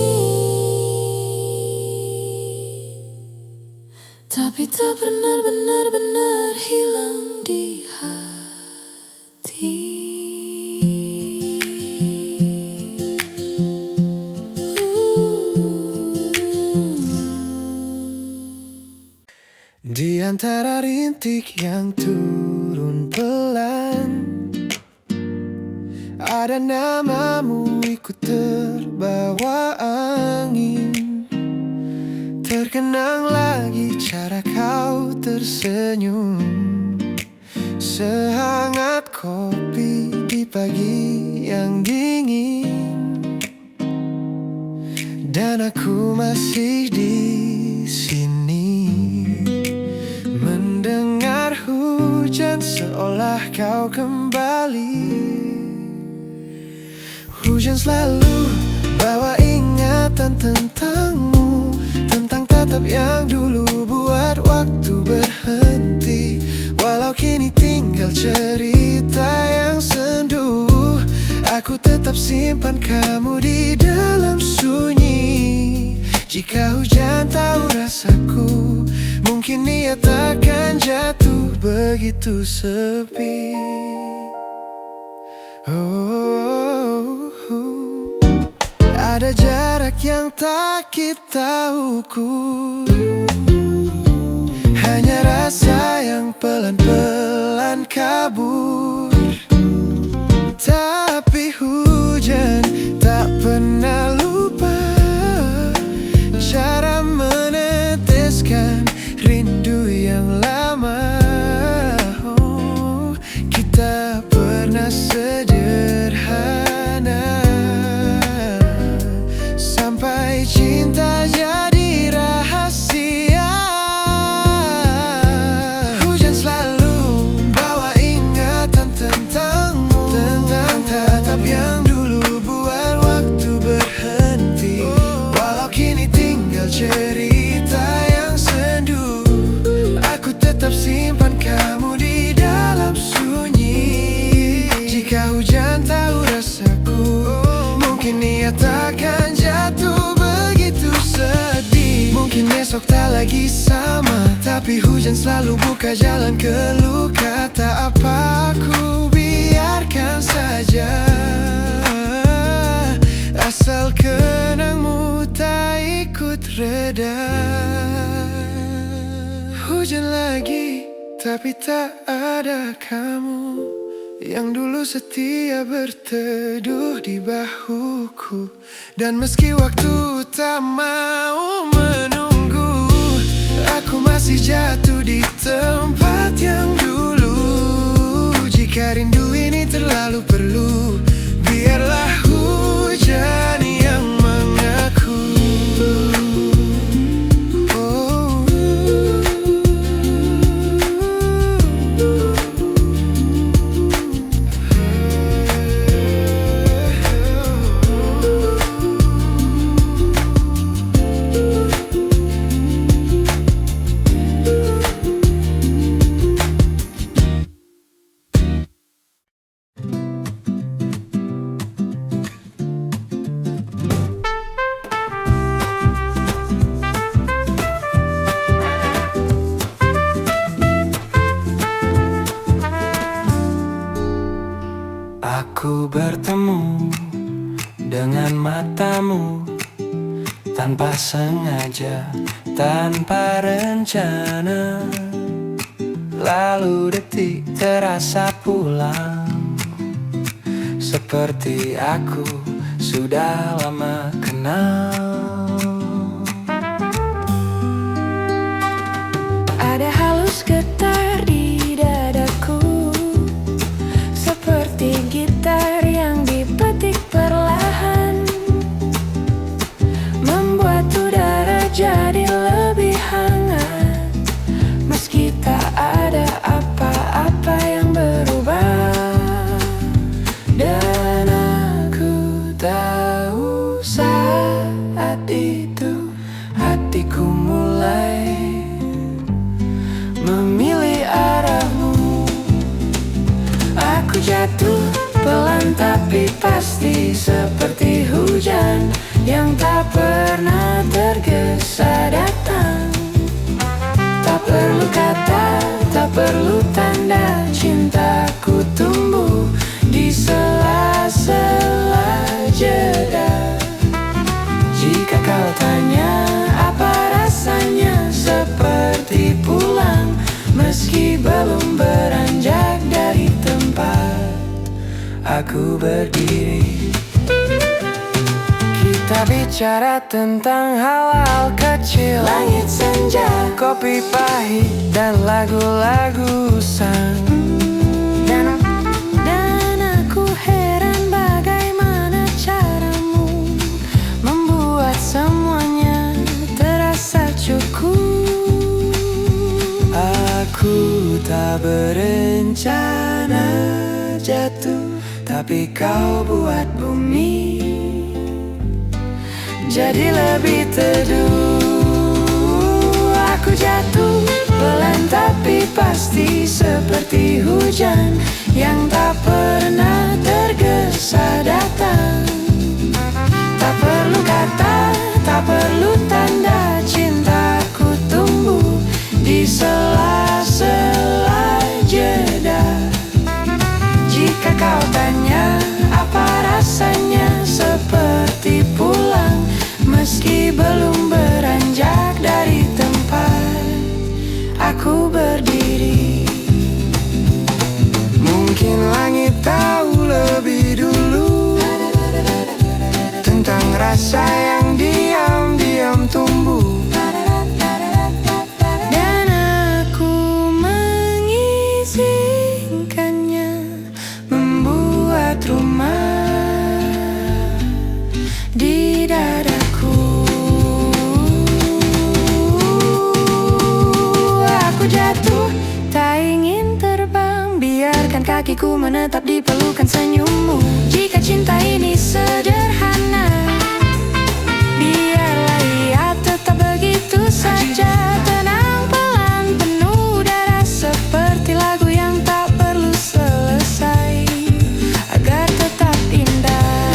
tapi tak pernah benar-benar hilang di hati. Di antara rintik yang turun pelan, ada namamu ikut terbawa angin. Terkenang lagi cara kau tersenyum, sehangat kopi di pagi yang dingin. Dan aku masih di sini, mendengar hujan seolah kau kembali. Hujan selalu bawa ingatan tentangmu, tentang tatap yang dulu buat waktu berhenti. Walau kini tinggal cerita yang sendu, aku tetap simpan kamu di dalam sunyi. Jika hujan tahu rasaku, mungkin ia takkan jatuh begitu sepi. Ada jarak yang tak kita ukur, hanya rasa yang pelan-pelan kabur. Tapi hujan tak pernah lupa cara meneteskan rindu yang lama. Oh, kita pernah sederhana sampai cinta jadi rahasia. Hujan selalu bawa ingatan tentangmu, tentang tatap yang dulu buat waktu berhenti. Walau kini tinggal cerita yang sendu, aku tetap simpan kamu di dalam sunyi. Jika hujan tahu rasaku, mungkin ia takkan jatuh begitu sedih. Mungkin esok tak lagi sama, tapi hujan selalu buka jalan ke luka. Tak apa, aku biarkan saja, asal kenangmu tak ikut reda. Hujan lagi, tapi tak ada kamu yang dulu setia berteduh di bahuku. Dan meski waktu tak mau menunggu, aku masih jatuh di tempat yang dulu. Jika rindu ini terlalu perlu, biarlah hujan yang mengaku. Oh, tanpa sengaja, tanpa rencana. Lalu detik terasa pulang, seperti aku sudah lama kenal. Ada halus getar di dadaku, seperti gitar yang dipetik perlahan, membuat udara jadi lebih hangat. Meski tak ada apa-apa yang berubah, dan aku tahu saat itu hatiku mulai memilih arahmu. Aku jatuh pelan tapi pasti, seperti hujan yang tak pernah tergesa datang. Tak perlu kata, tak perlu tanda, cintaku tumbuh di sela-sela jeda. Jika kau tanya apa rasanya, seperti pulang meski belum beranjak dari tempat aku berdiri. Kita bicara tentang hal-hal kecil, langit senja, kopi pahit, dan lagu-lagu usang. Dan aku heran bagaimana caramu membuat semuanya terasa cukup. Aku tak berencana jatuh, tapi kau buat bumi jadi lebih teduh. Aku jatuh pelan tapi pasti, seperti hujan yang tak pernah tergesa datang. Tak perlu kata, tak perlu tanda, cintaku tumbuh di sela-sela jeda. Jika kau tanya apa rasanya, seperti pulang meski belum beranjak dari tempat aku berdiri. Mungkin langit tahu lebih dulu tentang rasa yang diam-diam tumbuh, dan aku mengizinkannya membuat rumah di dadaku. Aku jatuh, tak ingin terbang, biarkan kakiku menetap di pelukan senyummu. Jika cinta ini sederhana, biarlah ia tetap begitu saja. Tenang pelan penuh udara, seperti lagu yang tak perlu selesai agar tetap indah.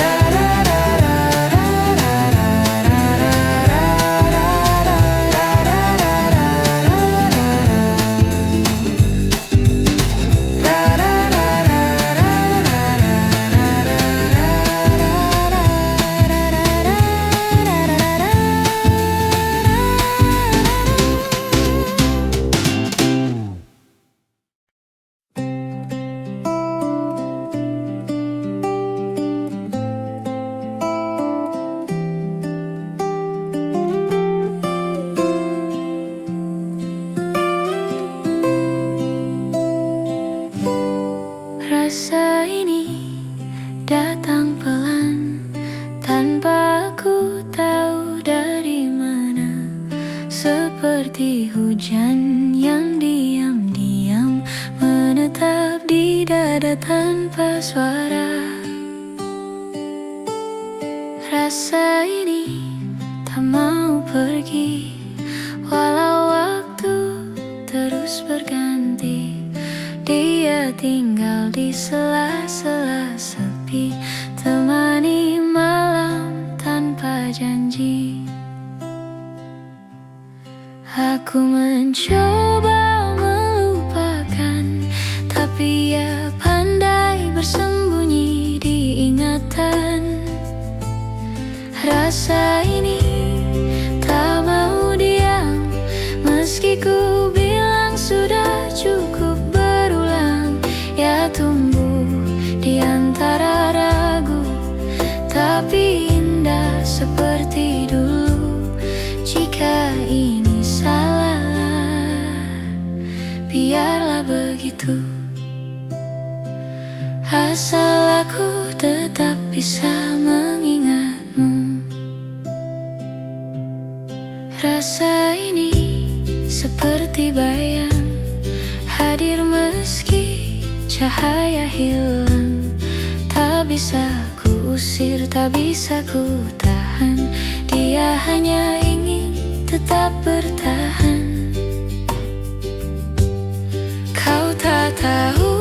Rasa ini datang pelan tanpa aku tahu dari mana, seperti hujan yang diam-diam menetap di dada tanpa suara. Rasa ini tak mau pergi walau waktu terus berganti. Dia tinggal di sela-sela sepi, temani malam tanpa janji. Aku mencoba melupakan, tapi ia pandai bersembunyi di ingatan. Rasa ini Meski ku bilang sudah cukup berulang, ya tumbuh di antara ragu. Tapi indah seperti dulu. Jika ini salah, biarlah begitu. Asal aku tetap bisa mengingatmu. Rasa ini seperti bayang, hadir meski cahaya hilang. Tak bisa ku usir, tak bisa ku tahan. Dia hanya ingin tetap bertahan. Kau tak tahu,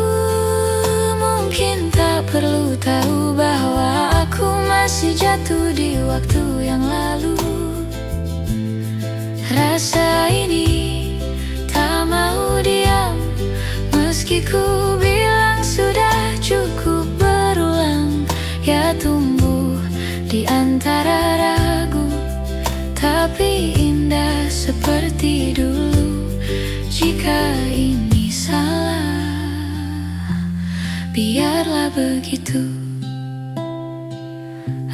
mungkin tak perlu tahu bahwa aku masih jatuh di waktu yang lalu. Rasa ini tak mau diam, meski ku bilang sudah cukup berulang. Ya tumbuh di antara ragu, tapi indah seperti dulu. Jika ini salah, biarlah begitu.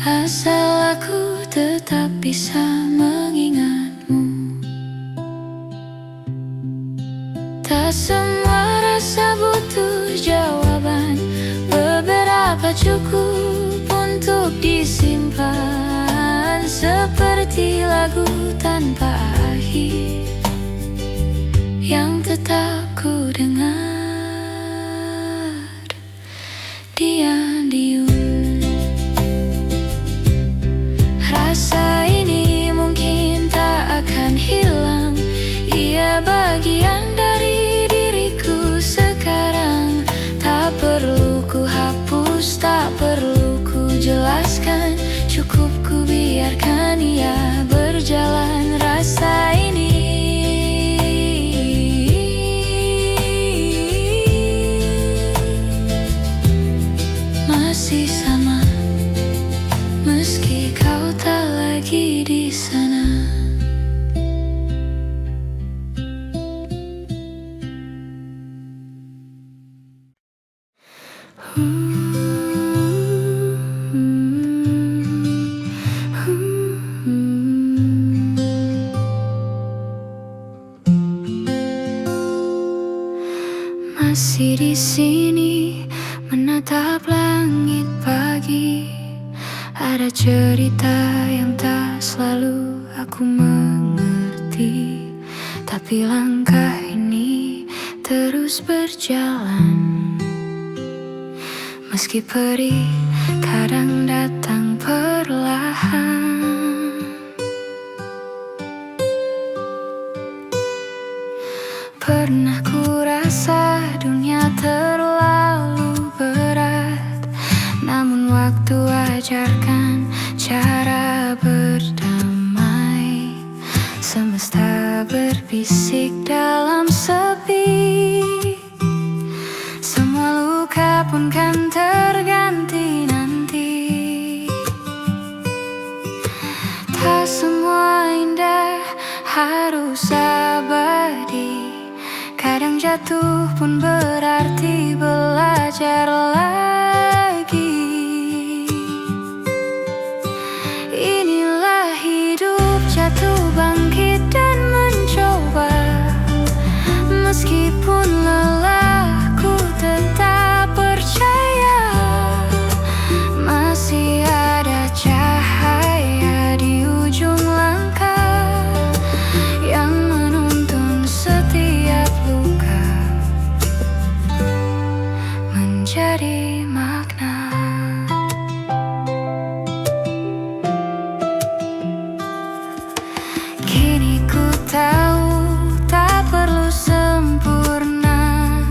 Asal aku tetap bisa mengingatmu. Tak semua rasa butuh jawaban, beberapa cukup untuk disimpan. Seperti lagu tanpa akhir yang tetap ku dengar diam-diam. Rasa ini mungkin tak akan hilang, ia bagian dari diriku sekarang. Tak perlu ku hapus, tak perlu ku jelaskan, cukup ku biarkan ia berjalan. Rasa ini masih sama, meski kau tak lagi di sana. Masih di sini menatap langit pagi. Ada cerita yang tak selalu aku mengerti, tapi langkah ini terus berjalan. Meski perih kadang datang perlahan. Pernah ku rasa dunia terlalu berat, namun waktu ajarkan cara berdamai. Semesta berbisik dalam sepi, semua luka pun kan terganti nanti. Tak semua indah harus abadi, kadang jatuh pun berarti belajar lagi. Inilah hidup, jatuh bangkit dan mencoba. Meskipun lelah, ku tetap percaya. Masih ada cahaya di ujung langkah yang menuntun setiap luka menjadi makna. Kini ku tahu tak perlu sempurna,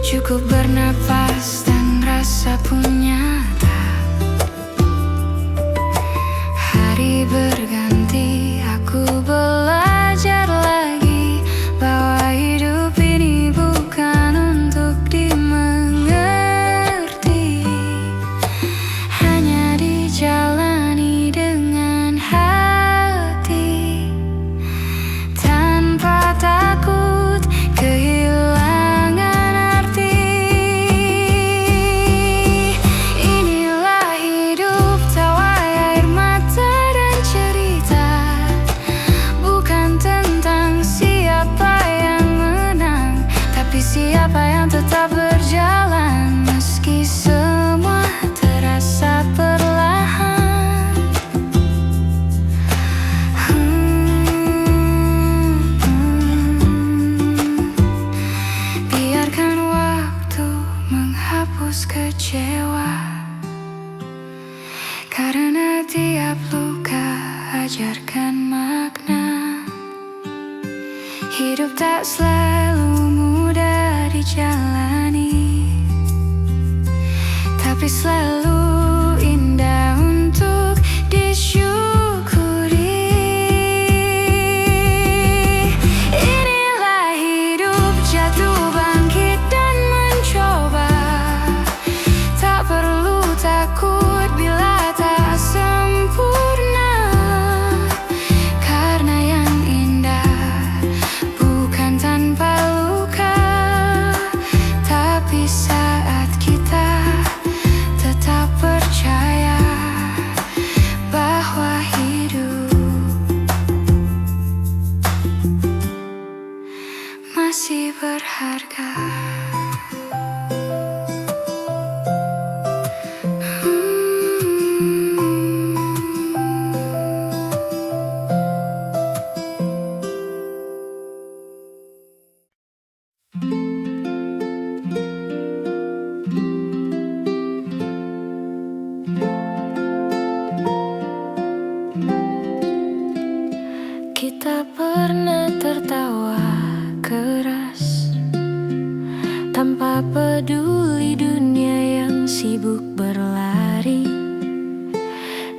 cukup bernapas dan rasa pun nyata. Hari berganti, aku belajar lagi bahwa hidup ini bukan untuk dimengerti, hanya dijalani dengan hati tanpa Hidup tak selalu mudah dijalani, tapi selalu indah untuk disyukuri. Inilah hidup, jatuh bangkit dan mencoba. Tak perlu takut bila tak sempurna, karena yang indah bukan tanpa luka, tapi saat kita tetap percaya bahwa hidup masih berharga. Kita pernah tertawa keras tanpa peduli dunia yang sibuk berlari.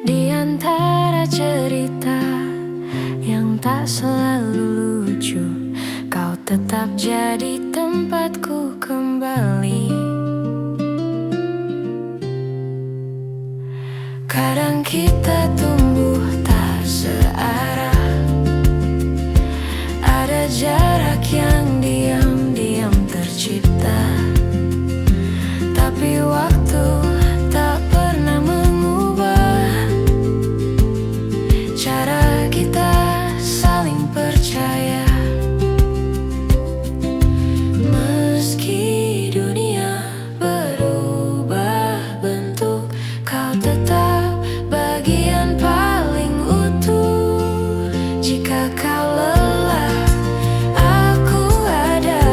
Di antara cerita yang tak selalu lucu, kau tetap jadi tempatku kembali. Kadang kita tumbuh tak searah, ada jarak yang diam-diam tercipta, tapi waktu tak pernah mengubah cara kita saling percaya. Meski dunia berubah bentuk, kau tetap bagian paling utuh. Jika kau lelah, aku ada.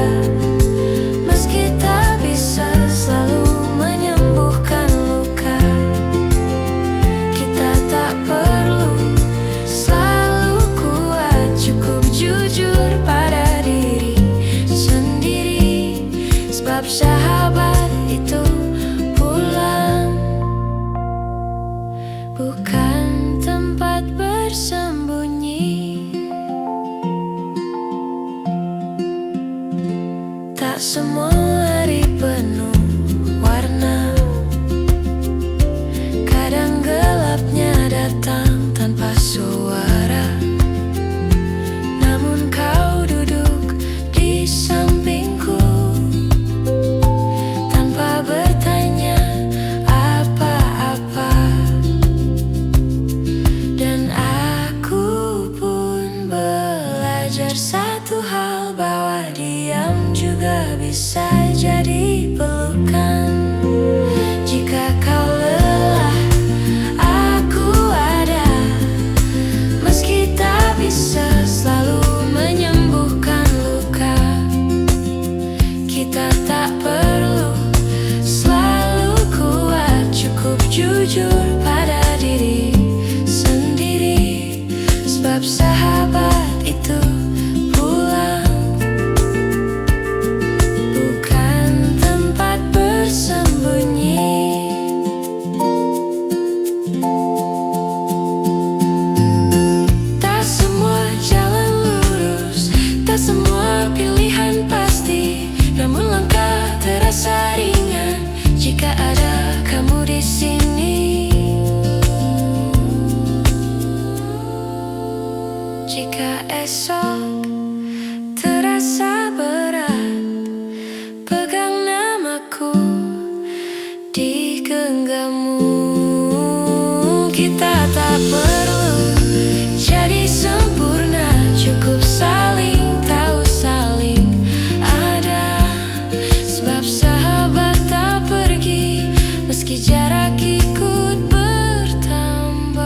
Meski tak bisa selalu menyembuhkan luka, kita tak perlu selalu kuat, cukup jujur pada diri sendiri. Sebab sahabat itu pulang, bukan tempat bersembunyi. Tak semua hari penuh warna, kadang gelapnya datang tanpa suara. Namun kau duduk di sampingku tanpa bertanya apa-apa, dan aku pun belajar satu hal, bahwa diam juga bisa jadi pelukan. Jika kau lelah, aku ada. Meski tak bisa selalu menyembuhkan luka, kita tak perlu selalu kuat, cukup jujur pada diri sendiri. Sebab sahabat itu pulang, bukan tempat bersembunyi. Tak semua jalan lurus, tak semua pilihan pasti, namun langkah terasa ringan jika ada kamu di sini. Jika esok terasa berat, pegang namaku di genggammu. Kita tak perlu jadi sempurna, cukup saling tahu, saling ada. Sebab sahabat tak pergi meski jarak ikut bertambah.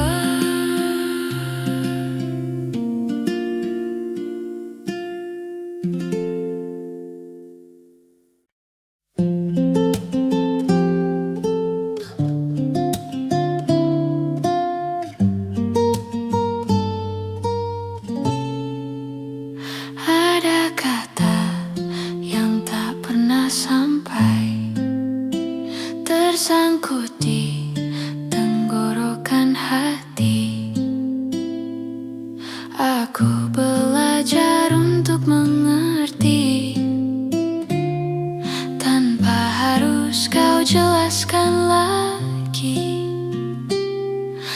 lepaskan lagi.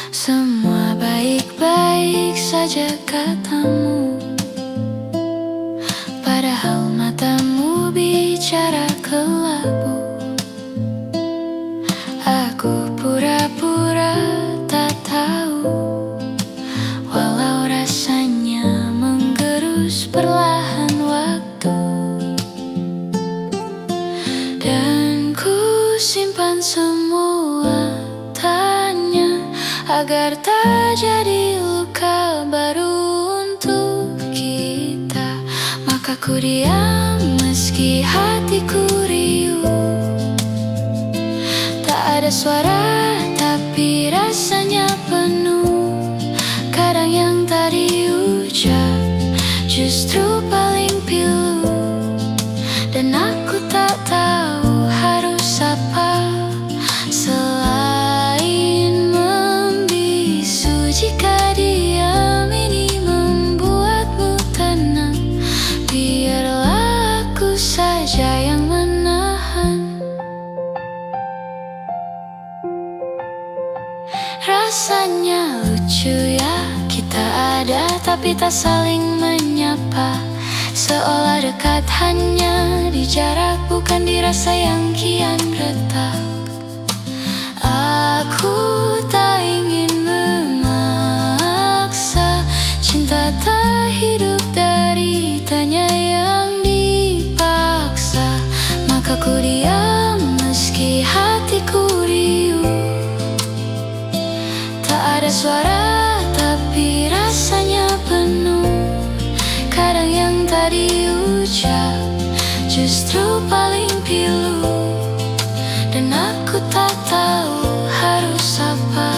Semua baik-baik saja katamu, padahal matamu bicara kelabu. Aku pura-pura tak tahu, walau rasanya menggerus perlahan waktu. Dan ku simpan semua tanya, agar tak jadi luka baru untuk kita. Maka ku diam meski hatiku riuh. Tak ada suara tapi rasanya penuh. Kadang yang tak diucap justru paling pilu. Dan aku tak tahu harus apa selain membisu. Jika diam ini membuatmu tenang, biarlah aku saja yang menahan. Rasanya lucu ya, kita ada tapi tak saling menyapa. Seolah dekat hanya di jarak, bukan dirasa yang kian retak. Aku tak ingin memaksa, cinta tak hidup dari tanya yang dipaksa. Maka ku diam meski hatiku riuh. Tak ada suara tapi rasanya penuh. Kadang yang tak diucap justru paling pilu. Dan aku tak tahu harus apa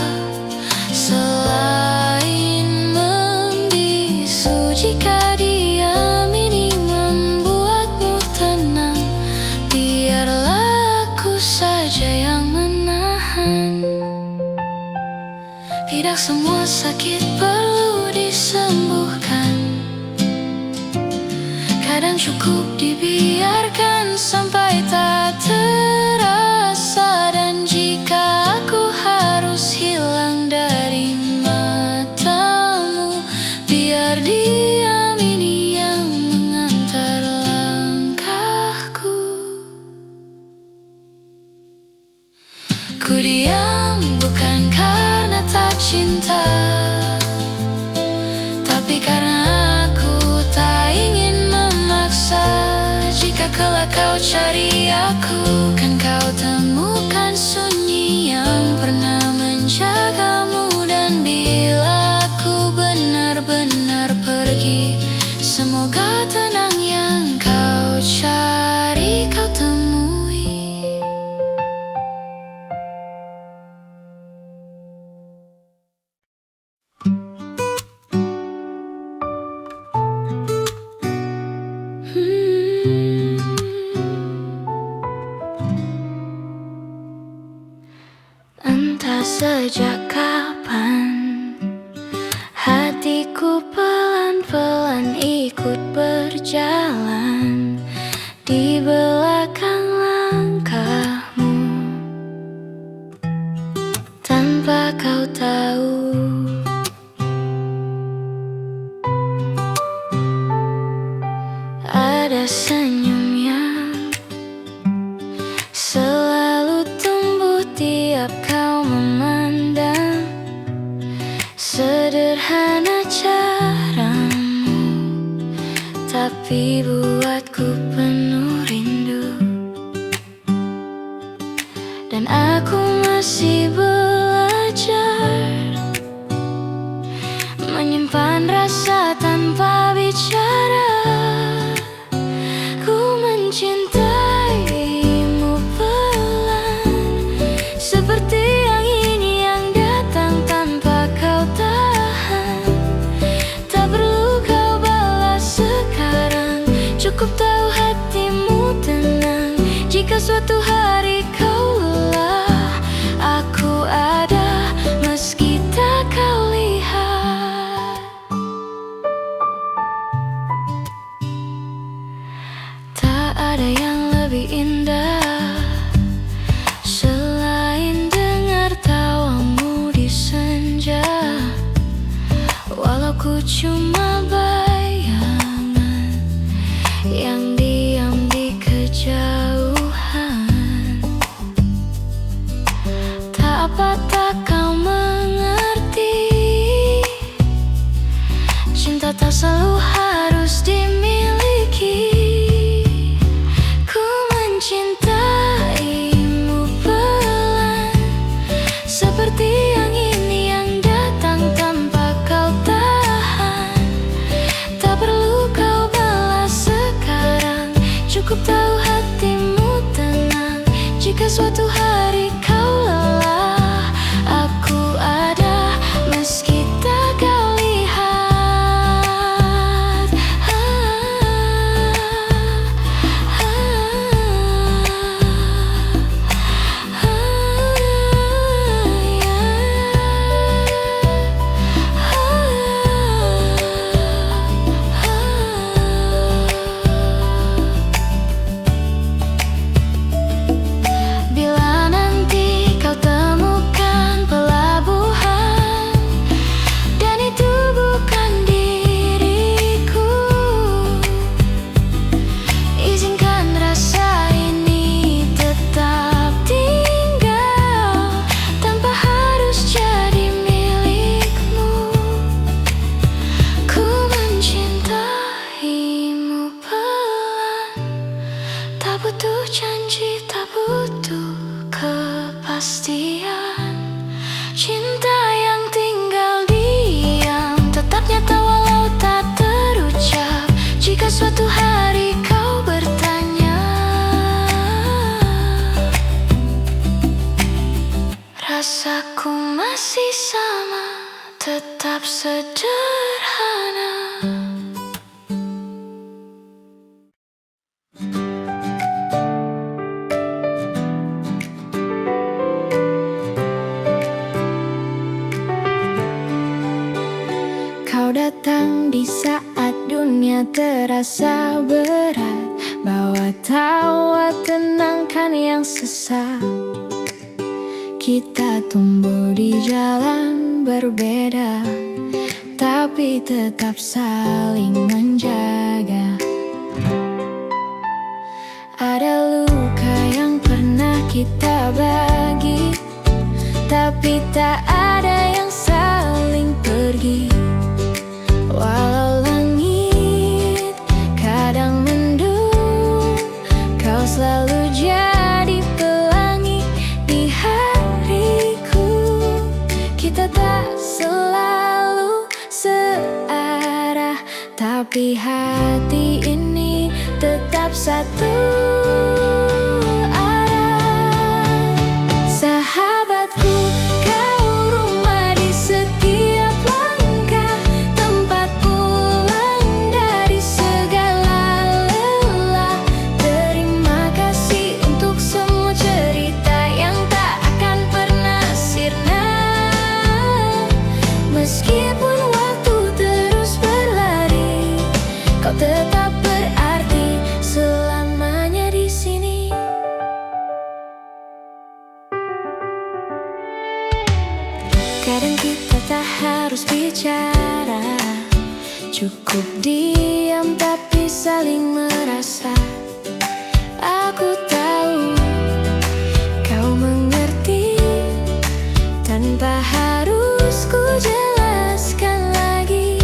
selain membisu. Jika diam ini membuatmu tenang, biarlah aku saja yang menahan. Tidak semua sakit perlu disembuhkan. Kadang cukup dibiarkan sampai tak terasa. Dan jika aku harus hilang dari matamu, biar diam ini yang mengantar langkahku. Ku diam bukan karena tak cinta, tapi karena aku tak ingin memaksa. Jika kelak kau cari aku, kan kau temukan sunyi yang pernah menjagamu. Dan bila aku benar-benar pergi, semoga tenang yang kau cari kau temui. Entah sejak kapan hatiku pelan-pelan ikut berjalan di belakang langkahmu, tanpa kau tahu. Ada senyum yang selalu tumbuh tiap kau memandang. Sederhana caramu, tapi buatku penuh rindu. Dan aku masih belajar menyimpan rasa tanpa bicara. Ku mencintaimu pelan, seperti angin yang datang tanpa kau tahan. Tak perlu kau balas sekarang, cukup tahu hatimu tenang. Jika suatu hari kau lelah, aku ada meski tak kau lihat. Tak ada yang lebih indah yang diam di kejauhan. Tak apa tak kau mengerti, cinta tak selalu harus dimiliki. Ku mencintaimu pelan, seperti angin yang datang tanpa kau tahan. Tak perlu kau balas sekarang, cukup tahu hatimu tenang. Jika suatu hari kau lelah, aku ada meski tak kau lihat. Bila nanti kau temukan pelabuhan dan itu bukan diriku, izinkan rasa ini tetap tinggal tanpa harus jadi milikmu. Ku mencintaimu pelan, tak butuh janji, tak butuh kepastian. Cinta yang tinggal diam, tetap nyata walau tak terucap. Jika suatu hari kau bertanya, rasaku masih sama, tetap sederhana. Kau datang di saat dunia terasa berat, bawa tawa tenangkan yang sesak. Kita tumbuh di jalan berbeda, tapi tetap saling menjaga. Ada luka yang pernah kita bagi, tapi tak ada yang saling pergi. Walau langit kadang mendung, kau selalu jadi pelangi di hariku. Kita tak selalu searah, tapi hati ini tetap satu arah. Sahabatku, kau rumah di setiap langkah, tempat pulang dari segala lelah. Terima kasih untuk semua cerita yang tak akan pernah sirna. Meskipun waktu terus berlari, kau tetap berarti selamanya di sini. Kadang kita tak harus bicara, cukup diam tapi saling merasa. Aku tahu kau mengerti, tanpa harus ku jelaskan lagi.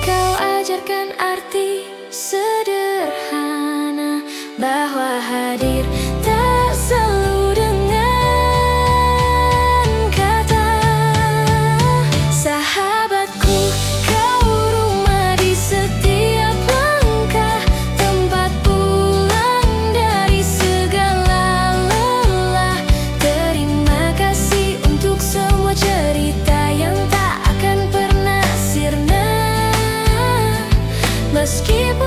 Kau ajarkan arti sederhana, bahwa hadir tak selalu dengan kata. Sahabatku, kau rumah di setiap langkah, tempat pulang dari segala lelah. Terima kasih untuk semua cerita yang tak akan pernah sirna. Meskipun